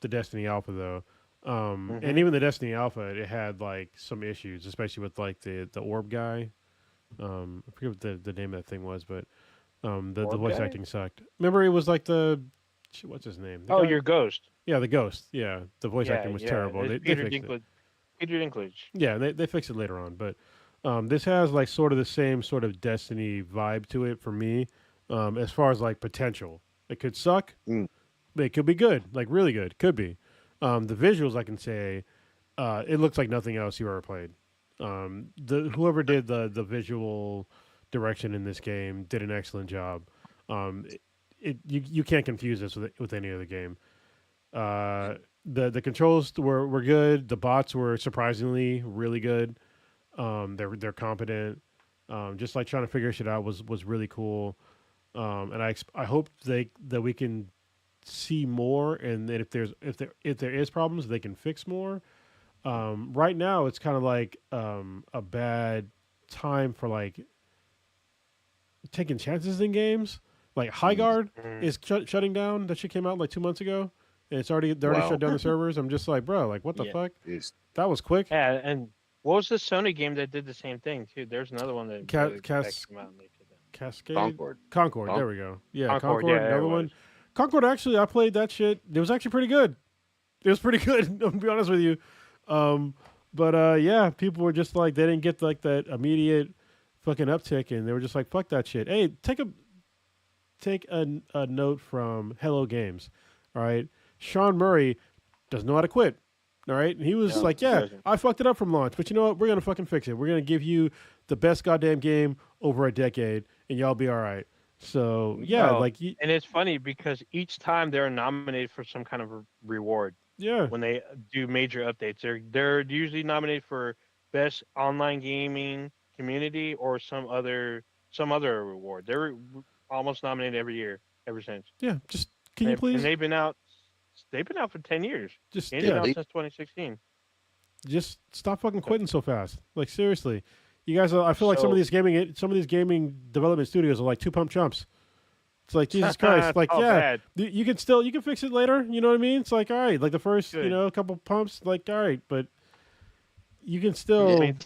the Destiny Alpha though. And Hmm. even the Destiny Alpha, it had like some issues, especially with like the orb guy. I forget what the name of that thing was, but the Orb voice guy? acting sucked. Remember, it was like what's his name? The Oh, guy. your ghost. Yeah, the ghost. Yeah, the voice Yeah, acting was yeah. terrible. It's They Peter fixed it. Dinklage. Peter Dinklage. Yeah, they fixed it later on, but this has like sort of the same sort of Destiny vibe to it for me, as far as like potential. It could suck, Mm. but it could be good, like really good. Could be. The visuals, I can say, it looks like nothing else you ever played. The whoever did the visual direction in this game did an excellent job. You can't confuse this with any other game. Uh, the controls were good. The bots were surprisingly really good. They're competent. Just like trying to figure shit out was really cool. And I hope that we can see more, and that if there is problems, they can fix more. Right now, it's kind of like a bad time for like taking chances in games. Like High Mm. Guard Mhm. is shutting down. That shit came out like 2 months ago, and they already shut Wow. down the servers. I'm just like, bro, like what the Yeah. fuck? Is That was quick. Yeah, and what was the Sony game that did the same thing too? There's another one Ca- that Cas- came out and they did that. Cascade, Concord? Concord. Con- There we go. Yeah, Concord, Concord. yeah, there it Another one. was. Concord. Actually, I played that shit. It was actually pretty good. It was pretty good. I'll be honest with you. Um, but yeah, people were just like they didn't get like that immediate fucking uptick, and they were just like, "Fuck that shit." Hey, take a note from Hello Games. All right, Sean Murray doesn't know how to quit. All right, and he was No, like, he "Yeah, doesn't. I fucked it up from launch, but you know what? We're gonna fucking fix it. We're gonna give you the best goddamn game over a decade, and y'all be all right." So yeah, Oh, like and it's funny because each time they're nominated for some kind of reward yeah, when they do major updates. They're usually nominated for best online gaming community or some other reward. They're almost nominated every year ever since. yeah. Just can you And please they've been out for 10 years. just Game's been Yeah, yeah, out they since 2016. just stop fucking So, quitting so fast. Like seriously, you guys. I feel like so some of these gaming development studios are like two pump chumps. It's like Jesus Christ. it's Like all yeah, bad. you can fix it later. You know what I mean? It's like all right, like the first Good. couple pumps, like all right, but you can I still. mean,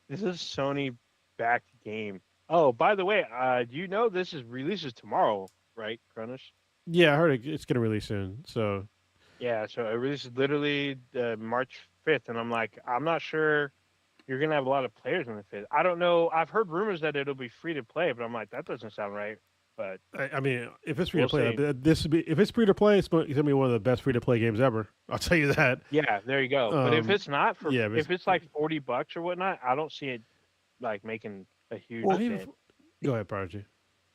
this is Sony backed game. Oh, by the way, you know this is releases tomorrow, right, Cronus? Yeah, I heard it's gonna release soon. So Yeah, so it releases literally March 5th, and I'm like, I'm not sure you're gonna have a lot of players on the 5th. I don't know. I've heard rumors that it'll be free to play, but I'm like, that doesn't sound right. But I mean, if it's free to we'll play, see. this would be if it's free to play, it's gonna be one of the best free to play games ever. I'll tell you that. Yeah, there you go. But if it's not Yeah, but if it's like $40 or whatnot, I don't see it like making a huge not even. dent. Go ahead, Prodigy.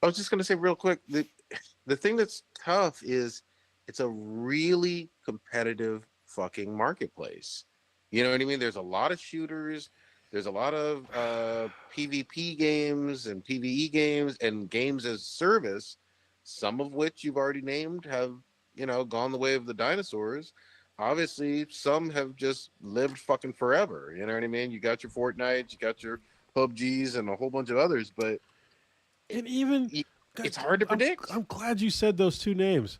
I was just gonna say real quick, the thing that's tough is it's a really competitive fucking marketplace. You know what I mean? There's a lot of shooters, there's a lot of PvP games and PvE games and games as service, some of which you've already named have, gone the way of the dinosaurs. Obviously, some have just lived fucking forever. You know what I mean? You got your Fortnite, you got your PUBGs and a whole bunch of others, but And even it's hard to predict. I'm glad you said those two names.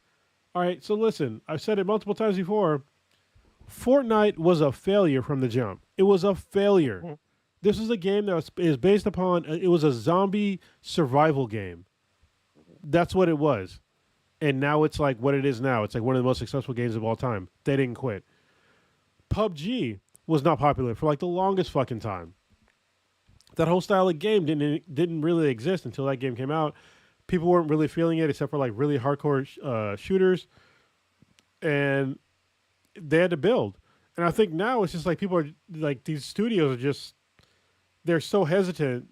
All right, so listen, I've said it multiple times before. Fortnite was a failure from the jump. It was a failure. Mhm. This is a game that is based upon. It was a zombie survival game. That's what it was, and now it's like what it is now. It's like one of the most successful games of all time. They didn't quit. PUBG was not popular for like the longest fucking time. That whole style of game didn't really exist until that game came out. People weren't really feeling it except for like really hardcore shooters, and they had to build. And I think now it's just like people are like these studios are just they're so hesitant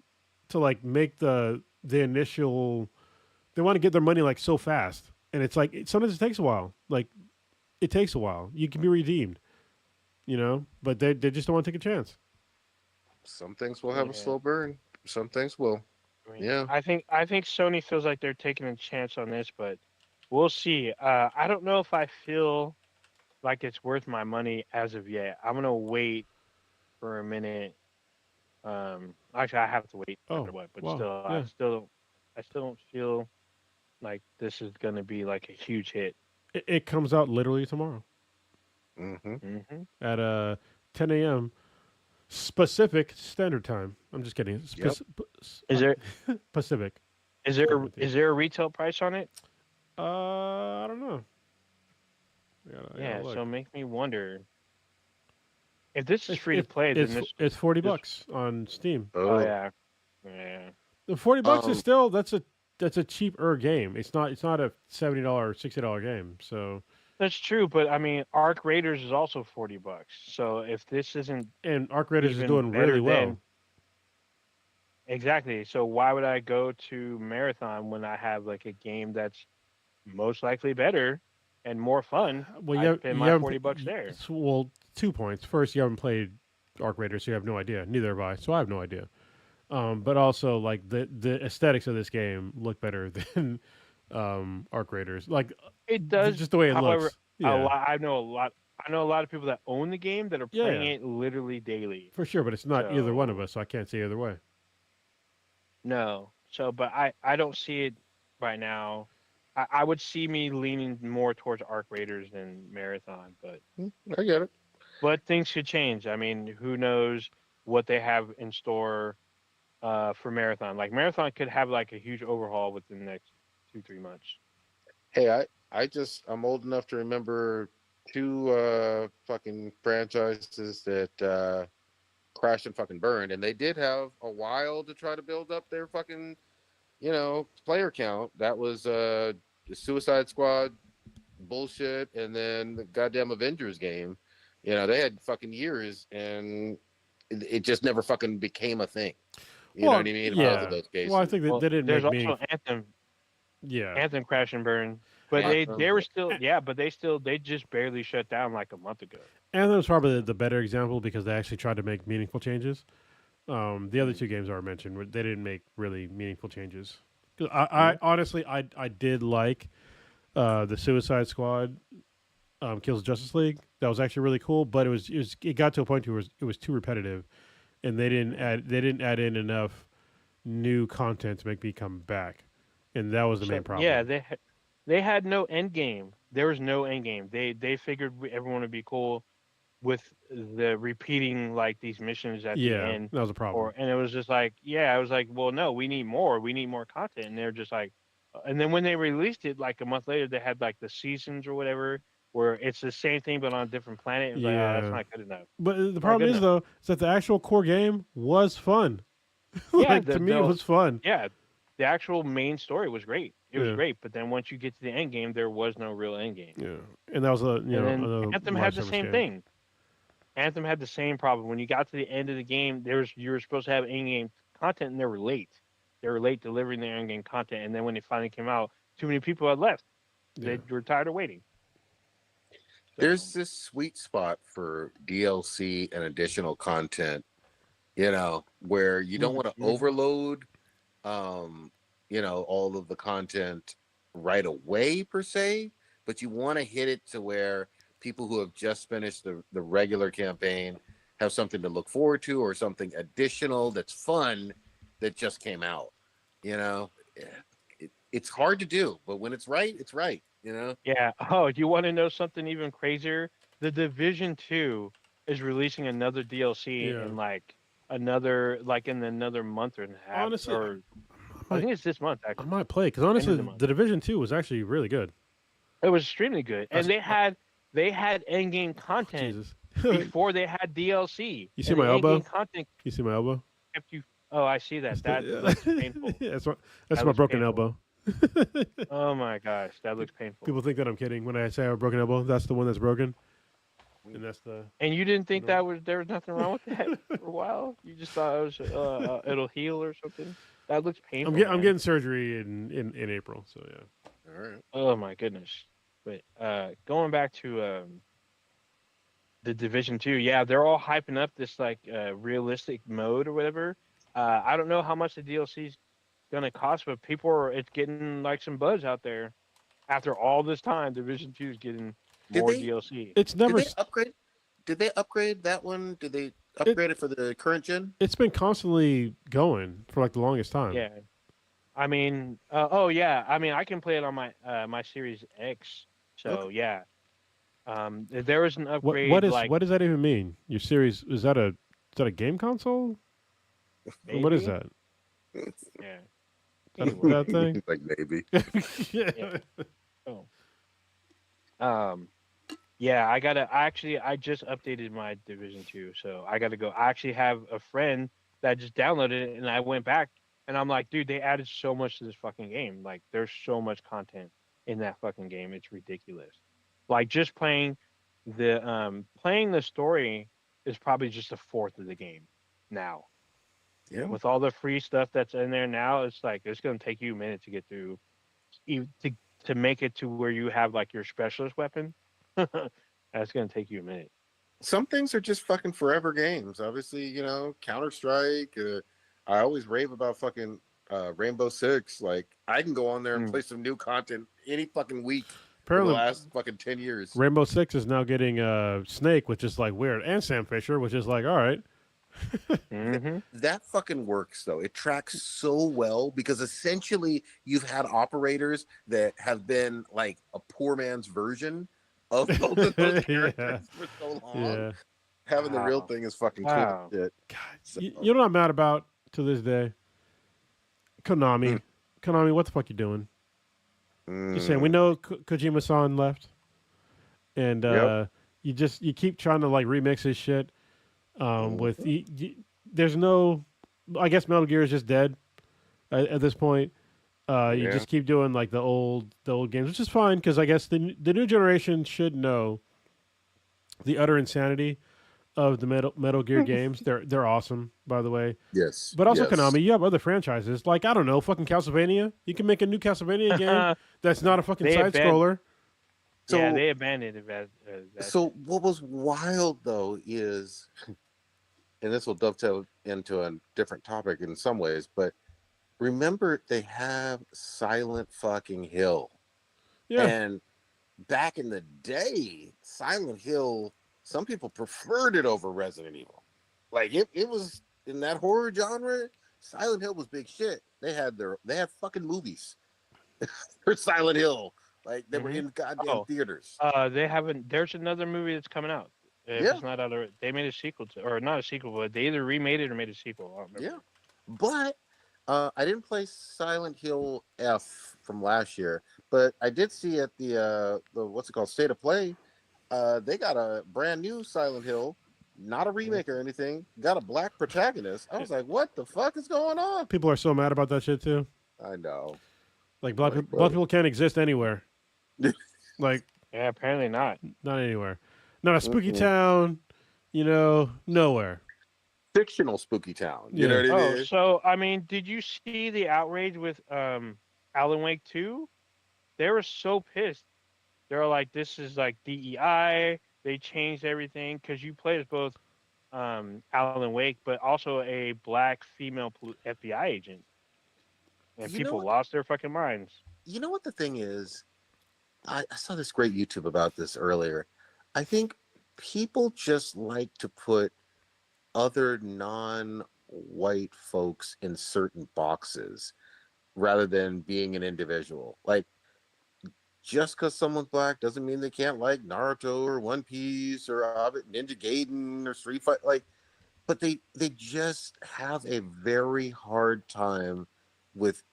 to like make the initial. They want to get their money like so fast, and it's like sometimes it takes a while. Like it takes a while. You can be redeemed, but they just don't want to take a chance. Some things will have a Yeah. slow burn. Some things will. I mean, Yeah. I think Sony feels like they're taking a chance on this, but we'll see. I don't know if I feel like it's worth my money as of yet. I'm gonna wait for a minute. Actually, I have to wait no matter Oh, what, but wow. still, Yeah. I still don't feel like this is gonna be like a huge hit. It comes out literally tomorrow Mm-hmm. Hmm. at 10 a.m. Pacific Standard Time. I'm just kidding. Yep. Is there Pacific. is there Standard Time. is there a retail price on it? I don't know. I Yeah, gotta look. so make me wonder if this is It's free to play. Then this, it's this $40 on Steam. oh Oh. yeah, yeah. The $40 is Um. still that's a cheaper game. It's not a $70 $60 game. So That's true, but I mean, Arc Raiders is also $40. So if this isn't and Arc Raiders is even doing better really well. than exactly, so why would I go to Marathon when I have like a game that's most likely better and more fun? Well, I'd spend you my haven't $40 there. well 2 points. First, you haven't played Arc Raiders, so you have no idea. Neither have I, so I have no idea. But also like the aesthetics of this game look better than Arc Raiders. Like It does, just the way it however, looks. Yeah. I know a lot of people that own the game that are Yeah, playing yeah. it literally daily. For sure, but it's not either one of So us, so I can't say either way. no, so but I don't see it right now. I would see me leaning more towards Arc Raiders than Marathon, I get it. but things could change. I mean, who knows what they have in store for Marathon? Like Marathon could have like a huge overhaul within the next 2-3 months. Hey, I'm old enough to remember two fucking franchises that crashed and fucking burned, and they did have a while to try to build up their fucking player count. That was the Suicide Squad bullshit, and then the goddamn Avengers game. They had fucking years, and it just never fucking became a thing. You know what Well, I mean? In both of yeah. those Well, I cases. think that Well, they didn't there's make also meaningful. Anthem, Yeah. Anthem Crash and Burn, but I, they were still A- but they just barely shut down like a month ago. Anthem's probably the better example because they actually tried to make meaningful changes. The other Mm. two games I mentioned, they didn't make really meaningful changes. 'Cause I Mhm. honestly, I did like the Suicide Squad Kills Justice League. That was actually really cool, but it got to a point where it was too repetitive, and they didn't add in enough new content to make me come back, and that was the So main yeah, problem. they had no end game. There was no end game. They figured everyone would be cool with the repeating like these missions at the Yeah, end, that was a problem. and it was just like, yeah, I was like, well, no, we need more. We need more content. And they're just like, and then when they released it like a month later, they had like the seasons or whatever, where it's the same thing but on a different planet. It was like, oh, that's Yeah, not good enough. but the Not problem good is enough. though is that the actual core game was fun. Yeah, Like to me, it was fun. yeah, the actual main story was great. It was Yeah, great, but then once you get to the end game, there was no real end game. yeah, and that was And then another Anthem live had the service same game. thing. Anthem had the same problem. When you got to the end of the game, you were supposed to have in-game content, and they were late. They were late delivering their in-game content, and then when it finally came out, too many people had left. Yeah, They were tired of waiting. So, There's this sweet spot for DLC and additional content, where you don't want to mm-hmm. overload, um, all of the content right away per se, but you want to hit it to where people who have just finished the regular campaign have something to look forward to or something additional that's fun that just came out. You know, it's hard to do, but when it's right, it's right. Yeah. Oh, you want to know something even crazier? The Division 2 is releasing another DLC yeah. in in another month and a half, Honestly, or I I might think it's this month I actually, might play because end of honestly, the month. the Division 2 was actually really good. It was extremely good, I and s- they had end game oh, content Jesus, before they had DLC, you see and the my end game elbow? content You see my elbow? kept you. Oh, I see that. That's That looks painful. yeah, that's That my looks broken painful. elbow. Oh my gosh, that looks painful. People think that I'm kidding when I say I have a broken elbow. That's the one that's broken, and that's the And you didn't think no. there was nothing wrong with that for a while? You just thought it was it'll heal or something? That looks painful, I'm man. getting surgery in April. So yeah. All right. Oh my goodness. But going back to the Division 2, yeah, they're all hyping up this like realistic mode or whatever. I don't know how much the DLC is gonna cost, but it's getting like some buzz out there. After all this time, Division 2 is getting Did more they DLC. It's did never. they upgrade? Did they upgrade that one? Did they It upgrade it for the current gen? it's been constantly going for like the longest time. Yeah. I mean, oh yeah. I mean, I can play it on my Series X. Okay. So yeah. There was an What what upgrade is like what does that even mean? Your series is that a game console? What is maybe. that? Yeah. Is Anyway. that a thing? Like maybe. Yeah. Yeah. Oh. Um. Yeah. I just updated my Division 2, so I gotta go. I actually have a friend that just downloaded it, and I went back, and I'm like, dude, they added so much to this fucking game. Like, there's so much content in that fucking game. It's ridiculous. Like, just playing the story is probably just a fourth of the game now. Yeah. With all the free stuff that's in there now, it's like it's gonna take you a minute to get through, to make it to where you have like your specialist weapon. That's gonna take you a minute. Some things are just fucking forever games. Obviously, Counter Strike. I always rave about fucking Rainbow Six. Like I can go on there and Mm. play some new content any fucking week for the Apparently, last fucking 10 years. Rainbow Six is now getting Snake, which is like weird, and Sam Fisher, which is like all right. Mm-hmm. That fucking works though. It tracks so well because essentially you've had operators that have been like a poor man's version of both of those Yeah, characters for so long. yeah. Having the real Wow. thing is fucking cool Wow. as shit. God, So, you know what I'm mad about to this day? Konami. Mm. Konami, what the fuck you doing? Just saying. We mm, know Kojima-san left, and yep. you keep trying to like remix his shit. With Mhm. there's no, I guess Metal Gear is just dead at this point. You Yeah. just keep doing like the old games, which is fine because I guess the new generation should know the utter insanity of the Metal Gear games. They're awesome, by the way. Yes, But also yes. Konami, you have other franchises like I don't know, fucking Castlevania. You can make a new Castlevania game that's not a fucking they side abandoned. scroller. Yeah, So they abandoned it as that so shit. what was wild though is, and this will dovetail into a different topic in some ways, but remember they have Silent fucking Hill. Yeah, And back in the day, Silent Hill, some people preferred it over Resident Evil. Like it was in that horror genre, Silent Hill was big shit. They had fucking movies for Silent Hill. Like they were Hmm. in goddamn Oh, theaters. they haven't. There's another movie that's coming out. If Yeah, it's not out, they made a sequel to, or not a sequel, but they either remade it or made a sequel. I don't remember. yeah. But I didn't play Silent Hill F from last year, but I did see at the what's it called, State of Play. They got a brand new Silent Hill, not a Mhm. remake or anything. Got a black protagonist. I was like, what the fuck is going on? people are so mad about that shit too. I know. Like I'm like, black bro. people can't exist anywhere. Like Yeah, apparently not. not anywhere. Not a spooky Mm-mm. town. You know, nowhere. Fictional spooky town. You know Yeah. what I Oh, mean? so I mean, did you see the outrage with Alan Wake 2? They were so pissed. They were like, "This is like DEI." They changed everything because you play as both Alan Wake, but also a black female FBI agent, and You know people what? lost their fucking minds. You know what the thing is? I saw this great YouTube about this earlier. I think people just like to put other non-white folks in certain boxes rather than being an individual. Like just because someone's black doesn't mean they can't like Naruto or One Piece or Ninja Gaiden or Street Fight. Like, but they just have a very hard time with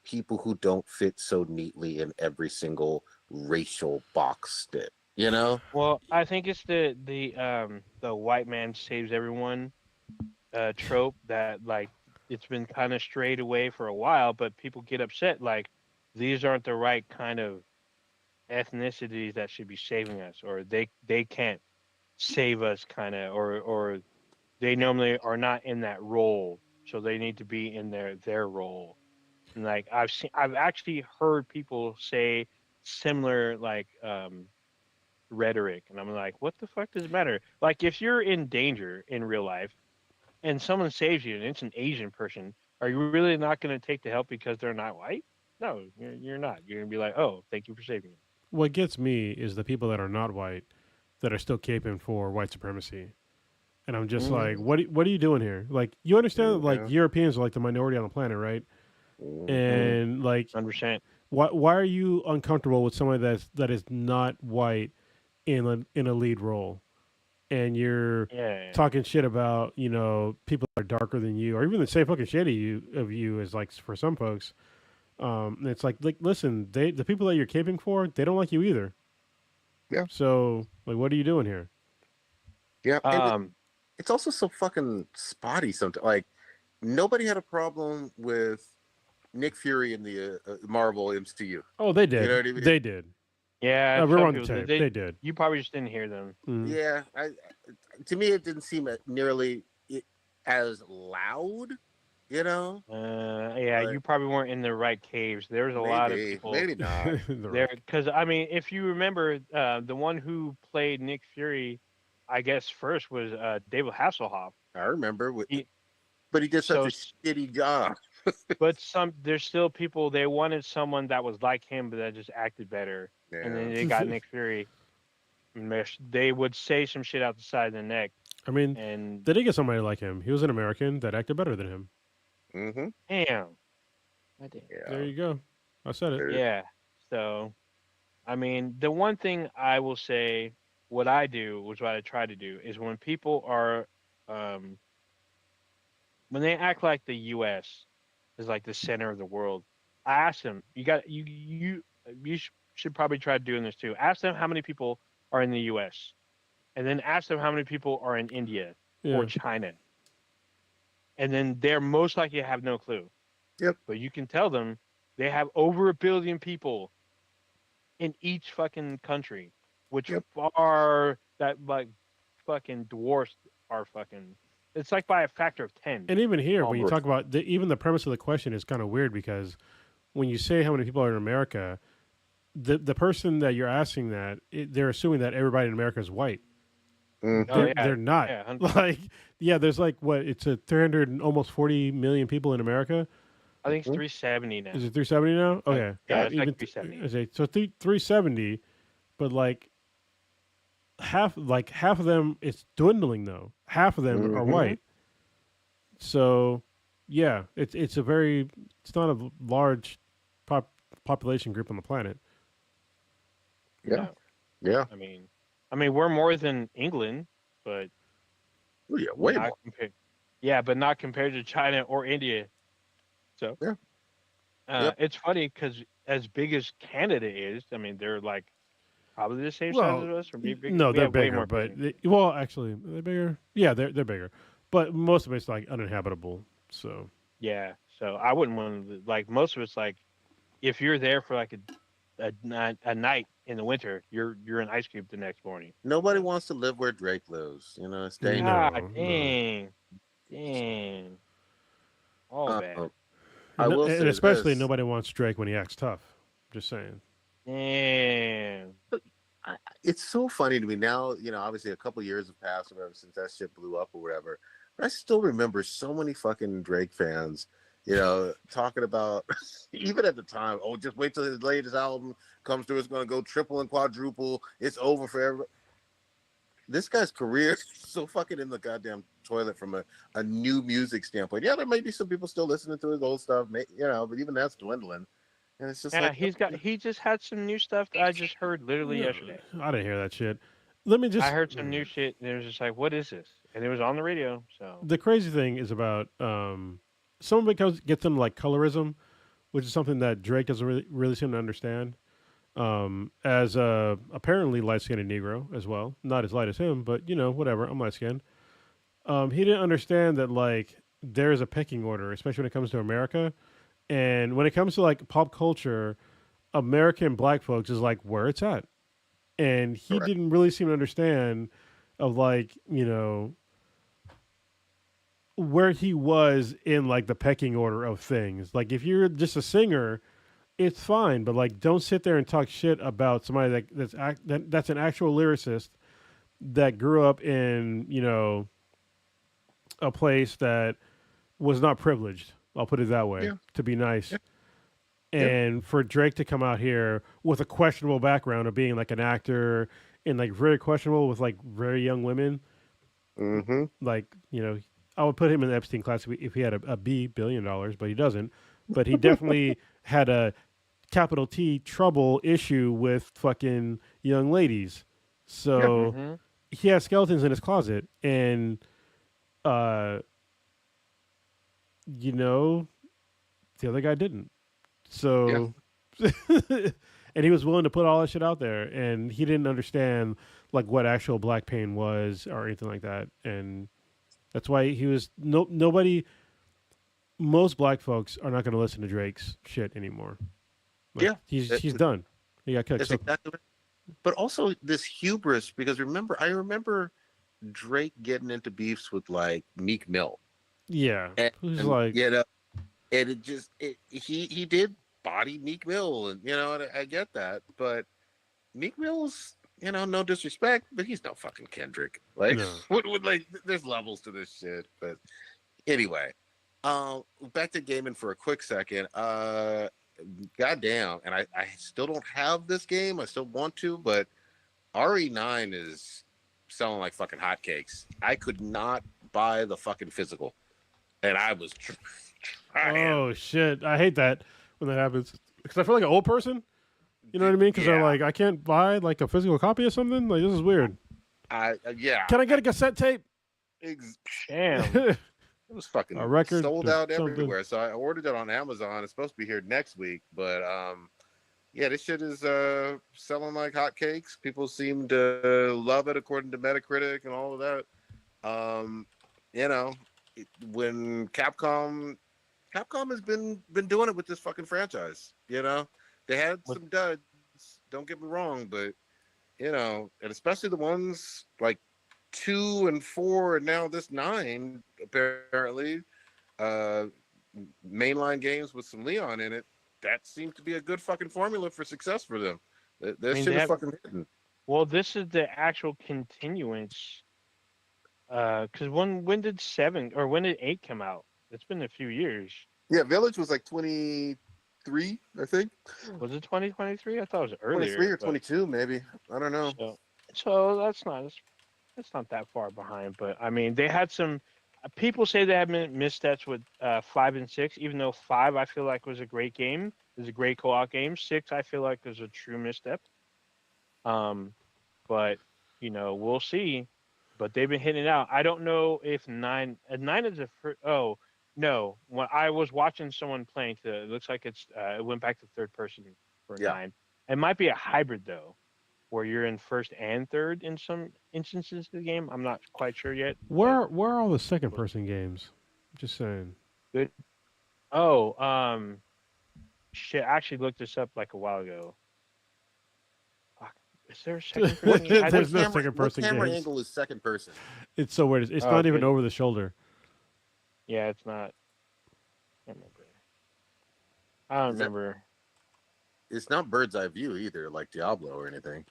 people who don't fit so neatly in every single racial box stick. You know? Well, I think it's the white man saves everyone trope that like it's been kind of strayed away for a while, but people get upset like these aren't the right kind of ethnicities that should be saving us, or they can't save us, kind of, or they normally are not in that role, so they need to be in their role. And like I've actually heard people say similar like rhetoric, and I'm like, what the fuck does it matter? Like if you're in danger in real life and someone saves you and it's an Asian person, are you really not going to take the help because they're not white? No, you're not. You're going to be like, oh, thank you for saving me. What gets me is the people that are not white that are still caping for white supremacy. And I'm just like, Mm-hmm. what are you doing here? Like, you understand that, like Yeah. Europeans are like the minority on the planet, right? Mm-hmm. And like, 100%. why are you uncomfortable with somebody that is not white in a lead role, and you're Yeah. talking shit about people that are darker than you, or even the same fucking shit of you as like for some folks. And it's like listen, the people that you're caping for, they don't like you either. Yeah. So like, what are you doing here? Yeah. And Um. it's also so fucking spotty sometimes. Like nobody had a problem with Nick Fury in the Marvel MCU. Oh, they You know did. what I mean? They did. Yeah. Some Rewind the people did. tape. They did. You probably just didn't hear them. Mm. Yeah, to me it didn't seem nearly as loud, you know. Yeah. But You probably weren't in the right caves. There was a lot of maybe, people maybe not. The there right. because I mean, if you remember, the one who played Nick Fury, I guess first was David Hasselhoff. I remember, He, but he did such so a shitty job. But there's still people, they wanted someone that was like him, but that just acted better. And Yeah. then they got Nick Fury. And they would say some shit out the side of the neck, I mean, and they did get somebody like him. He was an American that acted better than him. Mm-hmm. damn, I did. There Yeah. you go. I said it. Yeah. So, I mean, the one thing I will say, what I do, which what I try to do, is when people are, um, when they act like the U.S. is like the center of the world, I ask them, you should probably try doing this too. Ask them how many people are in the U.S. and then ask them how many people are in India or Yeah. China, and then they're most likely to have no clue. Yep. But you can tell them they have over 1 billion people in each fucking country, which Yep. far that like fucking dwarfs our fucking. It's like by a factor of 10. And even here, when you Almost. talk about even the premise of the question is kind of weird because when you say how many people are in America, the person that you're asking that they're assuming that everybody in America is white. Oh Mm-hmm. yeah, They're not. yeah, 100%. Like, yeah, there's like what? It's a 300 and almost 40 million people in America. I think it's Mm-hmm. 370 now. Is it 370 now? Okay, Yeah, it's like even 370. I say so 370, but like half of them it's dwindling though. Half of them are Mm-hmm. Hmm. white. So, yeah, it's not a large pop, population group on the planet. Yeah. No, Yeah. I mean, we're more than England, but Oh, yeah. Way not more. compared. Yeah, but not compared to China or India. So, Yeah. Yep. it's funny because as big as Canada is, I mean, they're like probably the same size Well, as us, or maybe bigger. no, We they're have way bigger, more but people. well, actually, are they bigger? Yeah, they're bigger, but most of it's like uninhabitable. So, Yeah, so I wouldn't want to like most of it's like if you're there for like a night in the winter, you're an ice cube the next morning. Nobody So wants to live where Drake lives. You know, it's dangerous. God no. dang, all bad, I will And say especially this. nobody wants Drake when he acts tough. Just saying. damn. It's so funny to me now. You know, obviously a couple years have passed or whatever since that shit blew up or whatever. But I still remember so many fucking Drake fans, you know, talking about even at the time. Oh, just wait till his latest album comes through. It's going to go triple and quadruple. It's over for everybody. This guy's career is so fucking in the goddamn toilet from a new music standpoint. Yeah, there may be some people still listening to his old stuff, you know, but even that's dwindling. And it's just Yeah, like, he just had some new stuff that I just heard literally No, yesterday. I didn't hear that shit. Let me I just. heard some new shit and it was just like, what is this? And it was on the radio. So The crazy thing is about someone becomes gets them like colorism, which is something that Drake doesn't really seem to understand. As a apparently light skinned Negro as well, not as light as him, but you know whatever. I'm light skinned. He didn't understand that like there is a pecking order, especially when it comes to America, and when it comes to like pop culture, American black folks is like where it's at, and he correct. didn't really seem to understand of like you know where he was in like the pecking order of things. Like if you're just a singer, it's fine, but like don't sit there and talk shit about somebody that's an actual lyricist that grew up in a place that was not privileged. I'll put it that way Yeah. to be nice. Yeah. Yeah. And for Drake to come out here with a questionable background of being like an actor and like very questionable with like very young women, Mm-hmm. like I would put him in the Epstein class if he had a $1 billion, but he doesn't. But he definitely had a capital T trouble issue with fucking young ladies. Yeah. So hmm he has skeletons in his closet, and uh, you know, the other guy didn't. Yeah. So, and he was willing to put all that shit out there, and he didn't understand like what actual black pain was or anything like that, and that's why he was nobody. Most black folks are not going to listen to Drake's shit anymore. Like, Yeah. he's done. He got kicked. That's So exactly right. But also this hubris, because I remember Drake getting into beefs with like Meek Mill. yeah, who's And like you know, and he did body Meek Mill, and you know, and I get that, but Meek Mill's, you know, no disrespect, but he's no fucking Kendrick. Like, no. like, there's levels to this shit. But anyway, back to gaming for a quick second. Goddamn, and I still don't have this game. I still want to, but RE9 is selling like fucking hotcakes. I could not buy the fucking physical, and I was trying. Oh shit! I hate that when that happens because I feel like an old person. You know what I mean? Because they're Yeah, like, I can't buy like a physical copy of something. Like this is weird. yeah. Can I get a cassette tape? Ex- Damn. A It was fucking record sold or out something? everywhere. So I ordered it on Amazon. It's supposed to be here next week, but yeah, this shit is selling like hotcakes. People seem to love it according to Metacritic and all of that. You know, when Capcom has been doing it with this fucking franchise. You know, they had What? some duds. Don't get me wrong, but you know, and especially the ones like 2 and 4, and now this 9 apparently. Uh, Mainline games with some Leon in it. That seemed to be a good fucking formula for success for them. I That mean, shit they is have. fucking hitting. Well, this is the actual continuance. Because when did 7 or when did 8 come out? It's been a few years. Yeah, Village was like 23, I think. Was it 2023? I thought it was 23 earlier, or but 22, maybe. I don't know. so so that's not that far behind. But I mean, they had some. People say they have missteps with 5 and 6, even though 5 I feel like was a great game. It was a great co-op game. 6 I feel like was a true misstep. Um, but we'll see. But they've been hitting it out. I don't know if 9 is a oh no. When I was watching someone playing, it looks like it went back to third person for Yeah. 9. It might be a hybrid though, where you're in first and third in some instances of the game. I'm not quite sure yet, but Where are all the second person games? Just saying. good. Oh, shit. I actually looked this up like a while ago. Fuck, is there a second person game? I think. There's no second What person camera games. angle is second person? It's so weird. It's Oh, not even good. over the shoulder. Yeah, it's not. I can't remember. I don't Is that? remember. It's not bird's eye view either, like Diablo or anything.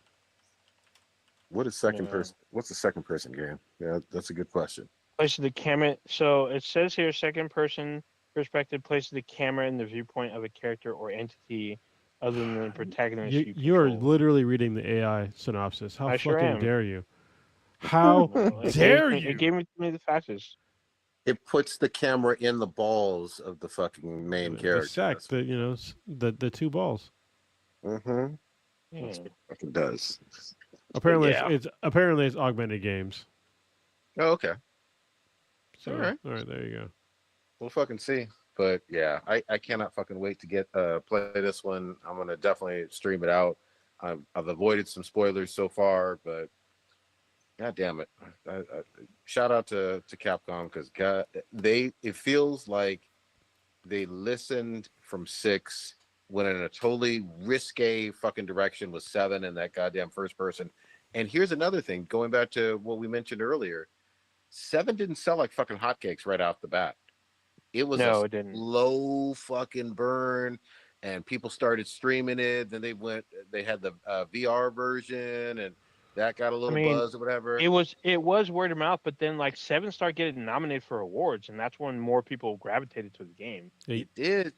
What is second No. person? What's the second person game? Yeah, that's a good question. Place of the camera. So it says here, second person perspective places the camera in the viewpoint of a character or entity other than the protagonist you You are control. literally reading the AI synopsis. How I sure fucking am. dare you? How Well, dare it you? gave me the fastest. It puts the camera in the balls of the fucking main The character. sack, That's the two balls. mm-hmm. Yeah. That's what it fucking does. But Apparently, yeah. it's augmented games. Oh, okay. So All right. there you go. We'll fucking see. But yeah, I cannot fucking wait to get play this one. I'm gonna definitely stream it out. I've avoided some spoilers so far, but god damn it! Shout out to Capcom because God, it feels like they listened from 6, went in a totally risque fucking direction with 7 and that goddamn first person. And here's another thing, going back to what we mentioned earlier, 7 didn't sell like fucking hotcakes right off the bat. It was a No, it didn't. slow fucking burn, and people started streaming it. Then they had the VR version, and that got a I little mean, buzz or whatever. it was word of mouth, but then like 7 started getting nominated for awards, and that's when more people gravitated to the game. Hey, It did.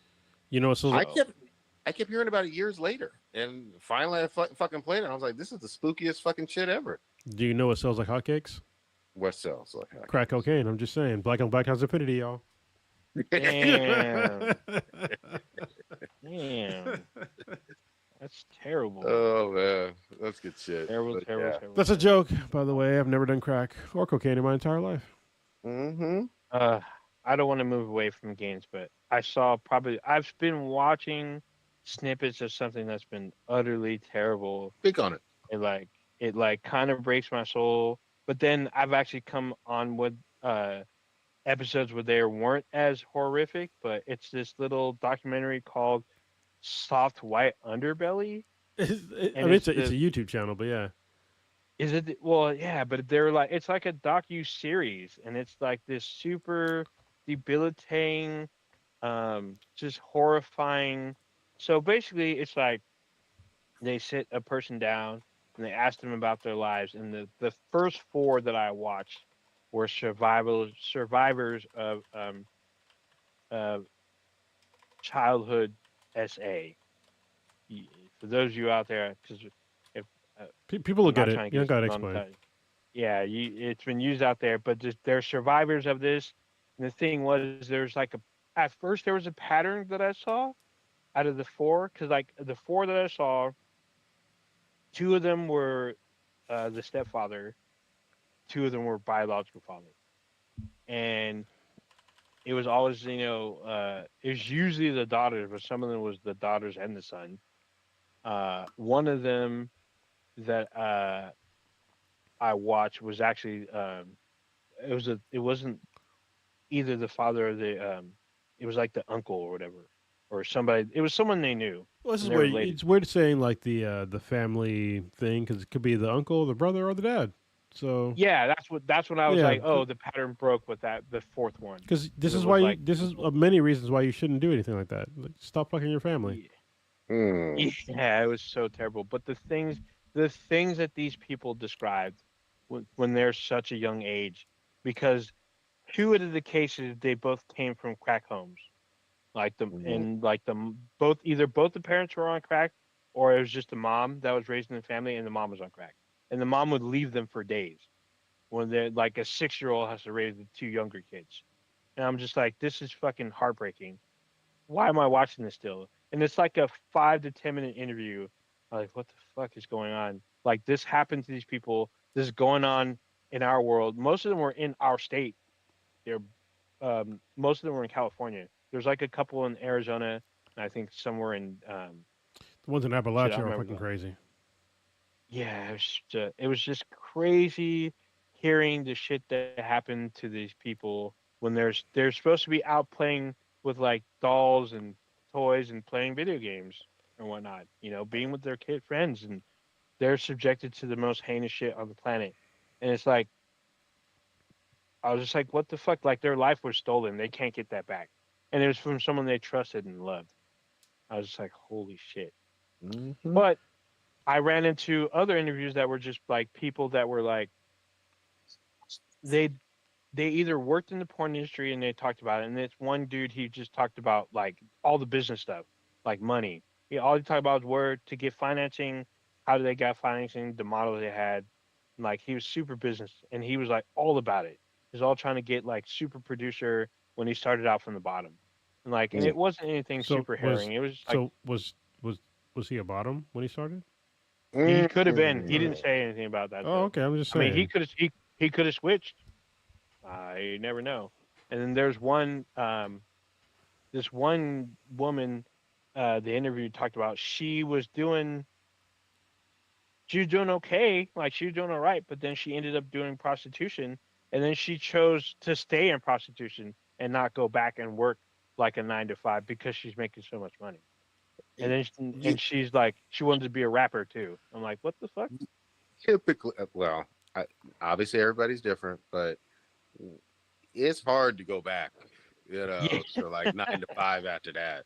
you know, so I So kept hearing about it years later, and finally I fucking played it. I was like, this is the spookiest fucking shit ever. do you know what sells like hotcakes? What sells like heck? Crack cocaine. I'm just saying. Black on black has affinity, y'all. damn, damn, that's terrible. Oh man, that's good shit. Terrible, But terrible, yeah. terrible. That's a terrible. joke, by the way. I've never done crack or cocaine in my entire life. Mm-hmm. Uh, I don't want to move away from games, but I've been watching snippets of something that's been utterly terrible. Speak on it. It kind of breaks my soul. But then I've actually come on with episodes where they weren't as horrific, but it's this little documentary called Soft White Underbelly. I And mean, it's it's a YouTube channel, but yeah. is it well, yeah, but they're like it's like a docu series, and it's like this super debilitating, just horrifying. So basically it's like they sit a person down and they ask them about their lives, and the first 4 that I watched were survivors of uh, childhood SA. For those of you out there, because if People will I'm get not it. trying to You don't get gotta us explain. monetized. Yeah, it's been used out there, but they're survivors of this. And the thing was, there's like at first there was a pattern that I saw out of the 4, because like the 4 that I saw, 2 of them were the stepfather, 2 of them were biological father, and it was always it was usually the daughters, but some of them was the daughters and the son. One of them that I watched was actually it wasn't either the father or the it was like the uncle or whatever, or somebody. It was someone they knew Well, this and is they were weird. related. It's weird saying like the family thing because it could be the uncle, the brother, or the dad. So Yeah, that's when I was yeah, like, oh, the pattern broke with the fourth one, because this because it is why was you. like, This is many reasons why you shouldn't do anything like that. Like, stop fucking your family. yeah, Hmm. yeah, it was so terrible. But the things that these people described when they're such a young age, because two of the cases they both came from crack homes, Hmm. both the parents were on crack, or it was just the mom that was raised in the family and the mom was on crack, and the mom would leave them for days when they're like a 6-year-old has to raise the two younger kids, and I'm just like, this is fucking heartbreaking. Why am I watching this still? And it's like a 5 to 10 minute interview. I'm like, what the fuck is going on? Like, this happened to these people. This is going on in our world. Most of them were in our state. They're Most of them were in California. There's like a couple in Arizona, and I think somewhere in The ones in shit. I Appalachia don't are remember fucking the. crazy. Yeah, it was just crazy hearing the shit that happened to these people when they're supposed to be out playing with like dolls and toys and playing video games and whatnot. Being with their kid friends, and they're subjected to the most heinous shit on the planet. And it's like I was just like, what the fuck? Like their life was stolen. They can't get that back. And it was from someone they trusted and loved. I was just like, holy shit. Hmm. But I ran into other interviews that were just like people that were like they they either worked in the porn industry and they talked about it, and it's one dude he just talked about like all the business stuff, like money. All he talked about was where to get financing, how they got financing, the models they had. Like he was super business, and he was like all about it. He was all trying to get like super producer when he started out from the bottom, and it wasn't anything So super was herring. It was just like so was was he a bottom when he started? he could have been. He didn't Hmm. say anything about that Oh, though. okay. I'm just I mean, he saying. could have he could have switched. You never know. And then there's this one woman, the interview talked about. She was doing okay, like she was doing all right, but then she ended up doing prostitution, and then she chose to stay in prostitution and not go back and work like a 9 to 5 because she's making so much money. And then You, and she's like, she wanted to be a rapper too. I'm like, what the fuck? typically, well, obviously everybody's different, but it's hard to go back, Yeah, to like 9 to 5 after that.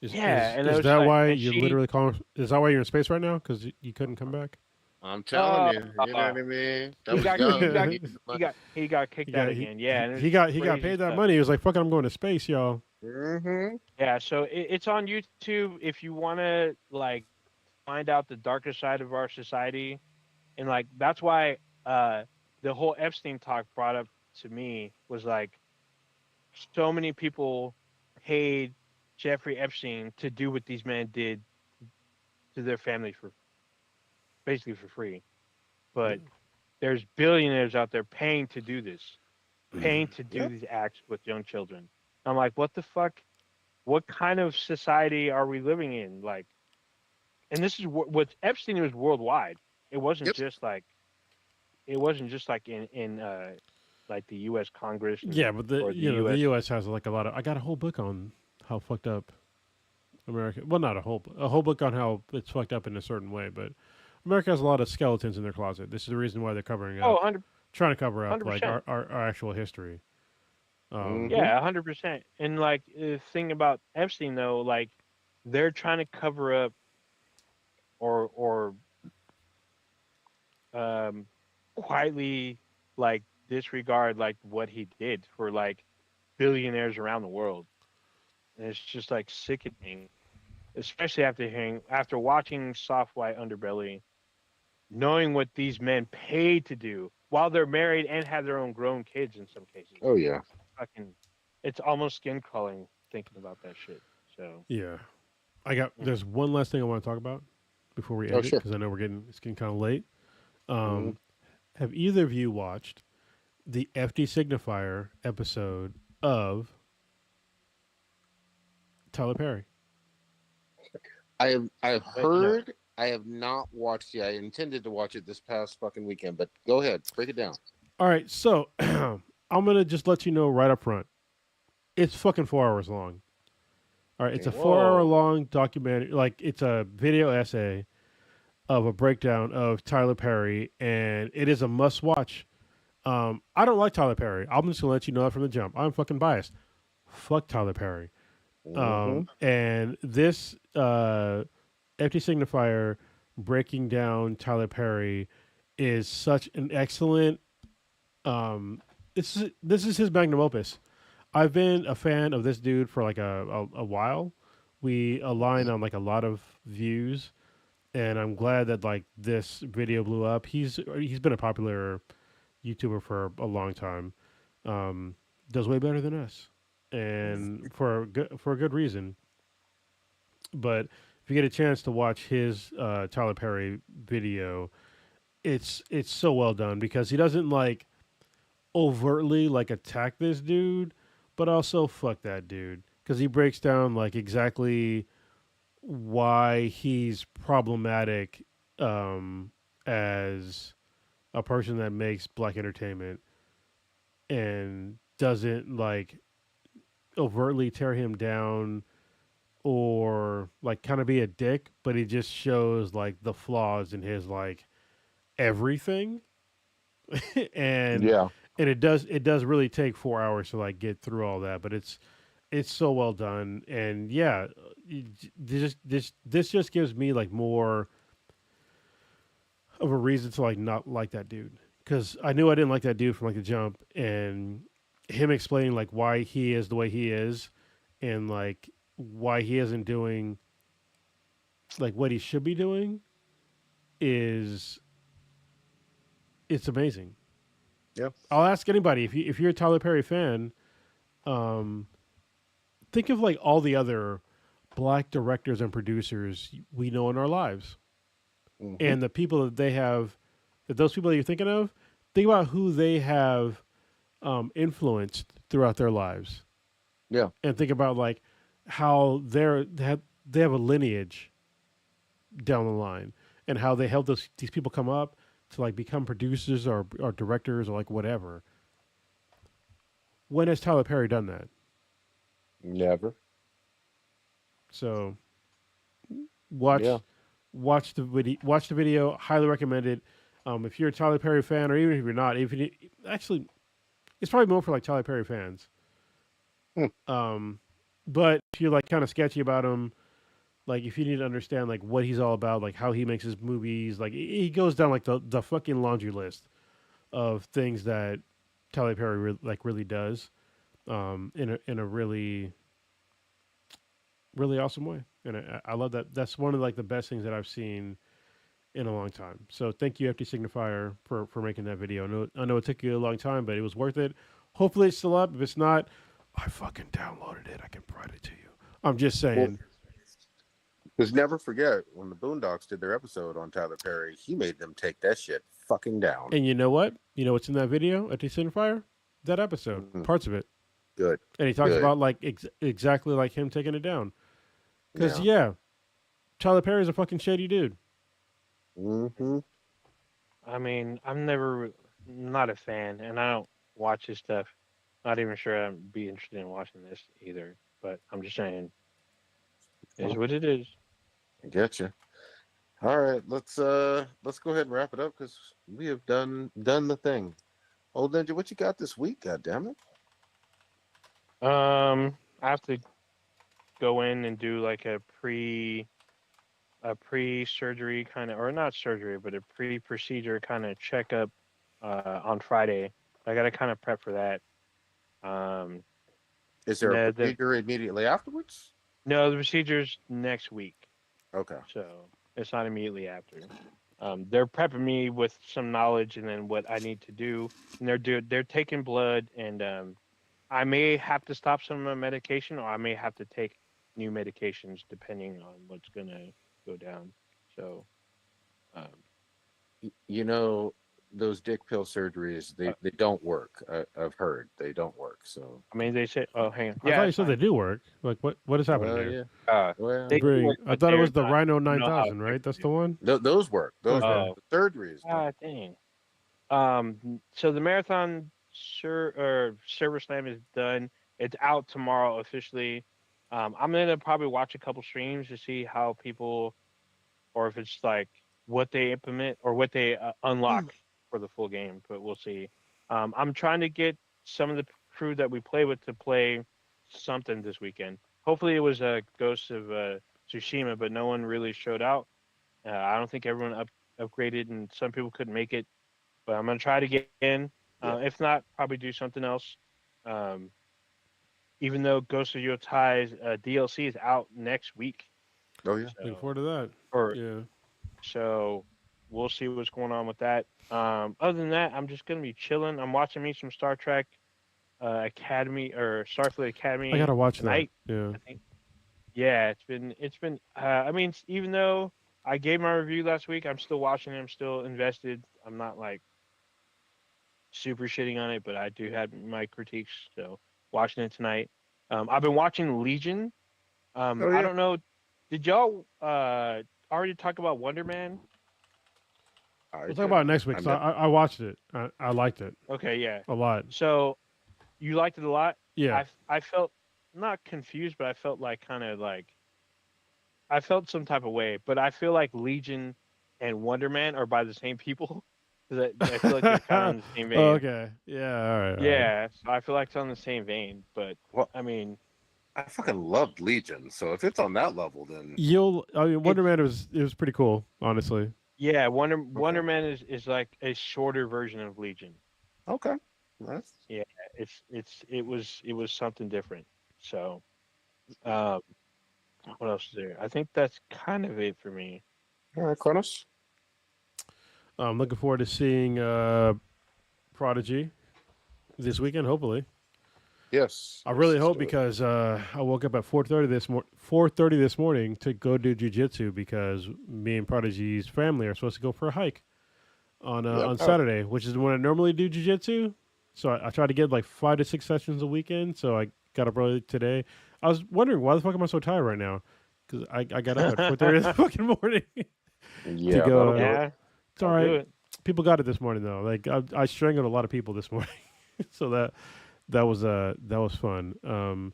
Is yeah. is And I is was that like, why and you're she, literally calling? Is that why you're in space right now? Because you couldn't come back. I'm telling uh, you, you know what I mean? That he was got young. he You got needed the he money. got he got He kicked out got again. Yeah, and it he was got crazy paid that stuff. money. He was like, "Fuck it, I'm going to space, y'all." Hmm. Yeah, so it's on YouTube if you want to like find out the darker side of our society, and like that's why uh the whole Epstein talk brought up to me was like so many people paid Jeffrey Epstein to do what these men did to their family for basically for free, but there's billionaires out there paying to do this, paying to do Yep. these acts with young children. I'm like, what the fuck? What kind of society are we living in? Like, and this is what Epstein was worldwide. It wasn't Yep. just like it wasn't just like in like the U.S. Congress Yeah, but the or the the U.S. U.S. has like a lot of. I got a whole book on how fucked up America. Well, not a whole book on how it's fucked up in a certain way, but America has a lot of skeletons in their closet. This is the reason why they're covering Oh, up, 100 trying to cover up like 100%. our actual history. Hmm. Yeah, 100%. And like the thing about Epstein though, like they're trying to cover up or um quietly like disregard like what he did for like billionaires around the world. And it's just like sickening, especially after watching Soft White Underbelly, knowing what these men paid to do while they're married and have their own grown kids in some cases. Oh yeah. Fucking, it's almost skin crawling thinking about that shit. So, Yeah, I got. mm. There's one last thing I want to talk about before we Oh end it sure. because I know it's getting kind of late. Hmm. Um, have either of you watched the FD Signifier episode of Tyler Perry? I have But no. heard. I have not watched yet. I intended to watch it this past fucking weekend, but go ahead, break it down. All right, so I'm gonna just let you know right up front. It's fucking 4 hours long. All right, it's a Okay. 4 hour Whoa. long documentary. Like it's a video essay of a breakdown of Tyler Perry, and it is a must watch. I don't like Tyler Perry. I'm just gonna let you know that from the jump. I'm fucking biased. Fuck Tyler Perry. Mm-hmm. And this empty signifier breaking down Tyler Perry is such an excellent. This is his magnum opus. I've been a fan of this dude for like a while. We align on like a lot of views, and I'm glad that like this video blew up. He's been a popular YouTuber for a long time. Um, does way better than us, and for a good reason. But if you get a chance to watch his Tyler Perry video, it's so well done because he doesn't like overtly like attack this dude, but also fuck that dude because he breaks down like exactly why he's problematic as a person that makes black entertainment and doesn't like overtly tear him down or like kind of be a dick, but he just shows like the flaws in his like everything. and Yeah. it does really take 4 hours to like get through all that, but it's so well done. And yeah, this just gives me like more of a reason to like not like that dude because I knew I didn't like that dude from like the jump, and him explaining like why he is the way he is and like why he isn't doing like what he should be doing is it's amazing. Yeah. I'll ask anybody if you're a Tyler Perry fan, um, think of like all the other black directors and producers we know in our lives, Mm-hmm. and the people that they have, that those people that you're thinking of, think about who they have influenced throughout their lives, Yeah. and think about like how they have a lineage down the line, and how they help these people come up to like become producers or directors or like whatever. When has Tyler Perry done that? Never. So Yeah. watch watch the video. Watch the video. Highly recommend it. If you're a Tyler Perry fan, or even if you're not, actually, it's probably more for like Tyler Perry fans. Hmm. But if you're like kind of sketchy about him, like if you need to understand like what he's all about, like how he makes his movies, like he goes down like the fucking laundry list of things that Tyler Perry really does, in a really awesome way, and I love that. That's one of like the best things that I've seen in a long time. So thank you, FD Signifier, for making that video. I know it took you a long time, but it was worth it. Hopefully it's still up. If it's not, I fucking downloaded it. I can provide it to you. I'm just Well, saying. because never forget when the Boondocks did their episode on Tyler Perry, he made them take that shit fucking down. And you know what? You know what's in that video, FD Signifier? That episode, Mm-hmm. parts of it, Good. and he talks Good. about like exactly like him taking it down. Because Yeah. yeah, Tyler Perry's a fucking shady dude. Mm-hmm. I mean, I'm never not a fan, and I don't watch his stuff. Not even sure I'd be interested in watching this either. But I'm just saying, it is Well, what it is. I get you. All right, let's go ahead and wrap it up because we have done the thing. Old Ninja, what you got this week? God damn it! I have to go in and do like a pre-surgery kind of, or not surgery, but a pre-procedure kind of checkup on Friday. I got to kind of prep for that. Um, Is there a the procedure immediately afterwards? no, the procedure's next week, Okay. so it's not immediately after. They're prepping me with some knowledge and then what I need to do, and they're taking blood, and I may have to stop some of my medication, or I may have to take new medications depending on what's gonna go down. So, um, You know those dick pill surgeries, uh, they don't work. I've heard they don't work. So, I mean, they say, oh, hang on, I yeah, thought you it's said they fine. do work. Like what is happening well, here? yeah, Uh, well, they do work, I but thought it they're was the not. Rhino I don't know how 9000, right? effective That's they the are. one. those work. Those Okay. work. Oh, The surgeries don't. God dang. So the marathon server slam is done. It's out tomorrow officially. I'm gonna probably watch a couple streams to see how people, or if it's like what they implement or what they unlock for the full game, but we'll see. I'm trying to get some of the crew that we play with to play something this weekend. Hopefully, it was a Ghost of Tsushima, but no one really showed out. I don't think everyone upgraded, and some people couldn't make it. But I'm gonna try to get in. Yeah. If not, probably do something else. Um, even though Ghost of Yotai's DLC is out next week, Oh yeah. Looking so forward to that. or Yeah. so we'll see what's going on with that. Other than that, I'm just gonna be chilling. I'm watching me some Star Trek Academy or Starfleet I Academy gotta watch that. tonight. Yeah. I think. Yeah, it's been. I mean, even though I gave my review last week, I'm still watching it. I'm still invested. I'm not like super shitting on it, but I do have my critiques. So watching it tonight. I've been watching Legion. Oh I yeah. don't know. Did y'all already talk about Wonder Man? I We'll talk about it didn't. next week. I So met. I watched it. I liked it Okay, yeah. a lot. So you liked it a lot. Yeah. I felt not confused, but I felt like kind of like I felt some type of way. But I feel like Legion and Wonder Man are by the same people because I feel like they're kind of in the same vein. Okay. Yeah. All right. All right. Yeah, so I feel like it's on the same vein. But Well, I mean, I fucking loved Legion. So if it's on that level, then I mean, Wonder it's Man was pretty cool, honestly. yeah. okay. Wonder Man is like a shorter version of Legion. Okay. That's Yeah, it was something different. So, um, what else is there? I think that's kind of it for me. all right, Kronos. I'm looking forward to seeing Prodigy this weekend. Hopefully, Yes. I Yes. really Let's hope do it. because I woke up at 4:30 4:30 this morning to go do jujitsu because me and Prodigy's family are supposed to go for a hike Yep. on Oh, Saturday, which is when I normally do jujitsu. So I try to get like 5 to 6 sessions a weekend. So I got up early today. I was wondering why the fuck am I so tired right now? Because I got up at 4:30 in the fucking morning to yeah, that'll go. do it. Yeah, It's all I'll do right. it. People got it this morning though. Like I strangled a lot of people this morning, so that was fun.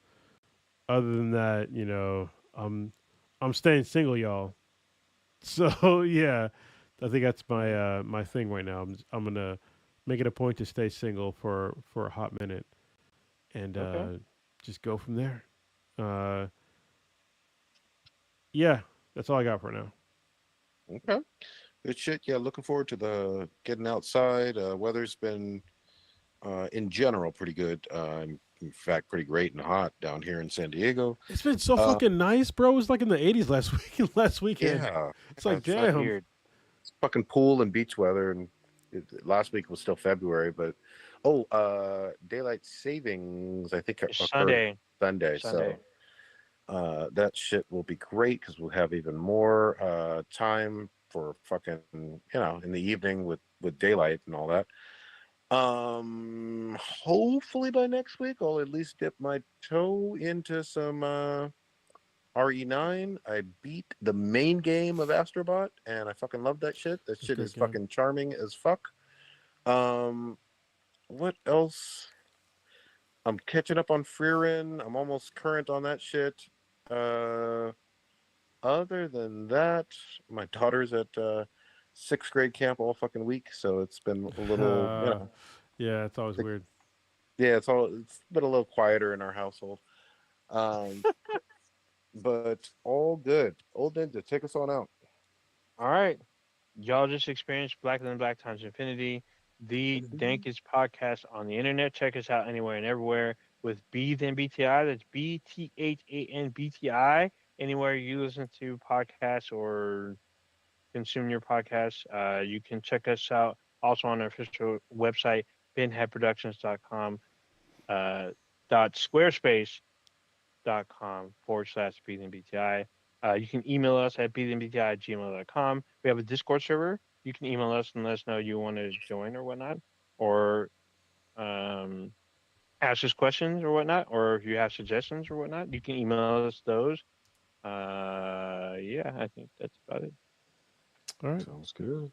Other than that, I'm staying single, y'all. So yeah, I think that's my thing right now. I'm gonna make it a point to stay single for a hot minute and Okay. just go from there. Uh, yeah, that's all I got for now. Okay. Good shit. Yeah, looking forward to the getting outside. Weather's been, in general, pretty good. In fact, pretty great and hot down here in San Diego. It's been so Uh, fucking nice, bro. It was like in the 80s last week, last weekend. yeah, It's yeah, like, it's like damn. Weird. it's fucking pool and beach weather. And last week was still February, but daylight savings I think It's occurred Sunday. Sunday, Sunday. so that shit will be great because we'll have even more time for fucking in the evening with daylight and all that. Hopefully by next week I'll at least dip my toe into some RE9. I beat the main game of Astrobot and I fucking love that shit. That That's a shit great is game. fucking charming as fuck. Um, what else? I'm catching up on Freerin. I'm almost current on that shit. Uh, Other than that, my daughter's at sixth grade camp all fucking week, so it's been a little, Yeah, it's always weird. yeah, it's been a little quieter in our household. Um, but all good. Old Ninja, take us on out. All right. Y'all just experienced Blacker Than Black times Infinity, the dankest podcast on the internet. Check us out anywhere and everywhere with B Than BTI. That's BTHANBTI. Anywhere you listen to podcasts or consume your podcasts, you can check us out also on our official website, benheadproductions.com, .squarespace.com /BTI. You can email us at bthenbti@gmail.com. We have a Discord server. You can email us and let us know you want to join or whatnot, or um, ask us questions or whatnot, or if you have suggestions or whatnot, you can email us those. Yeah, I think that's about it. All right. Sounds good.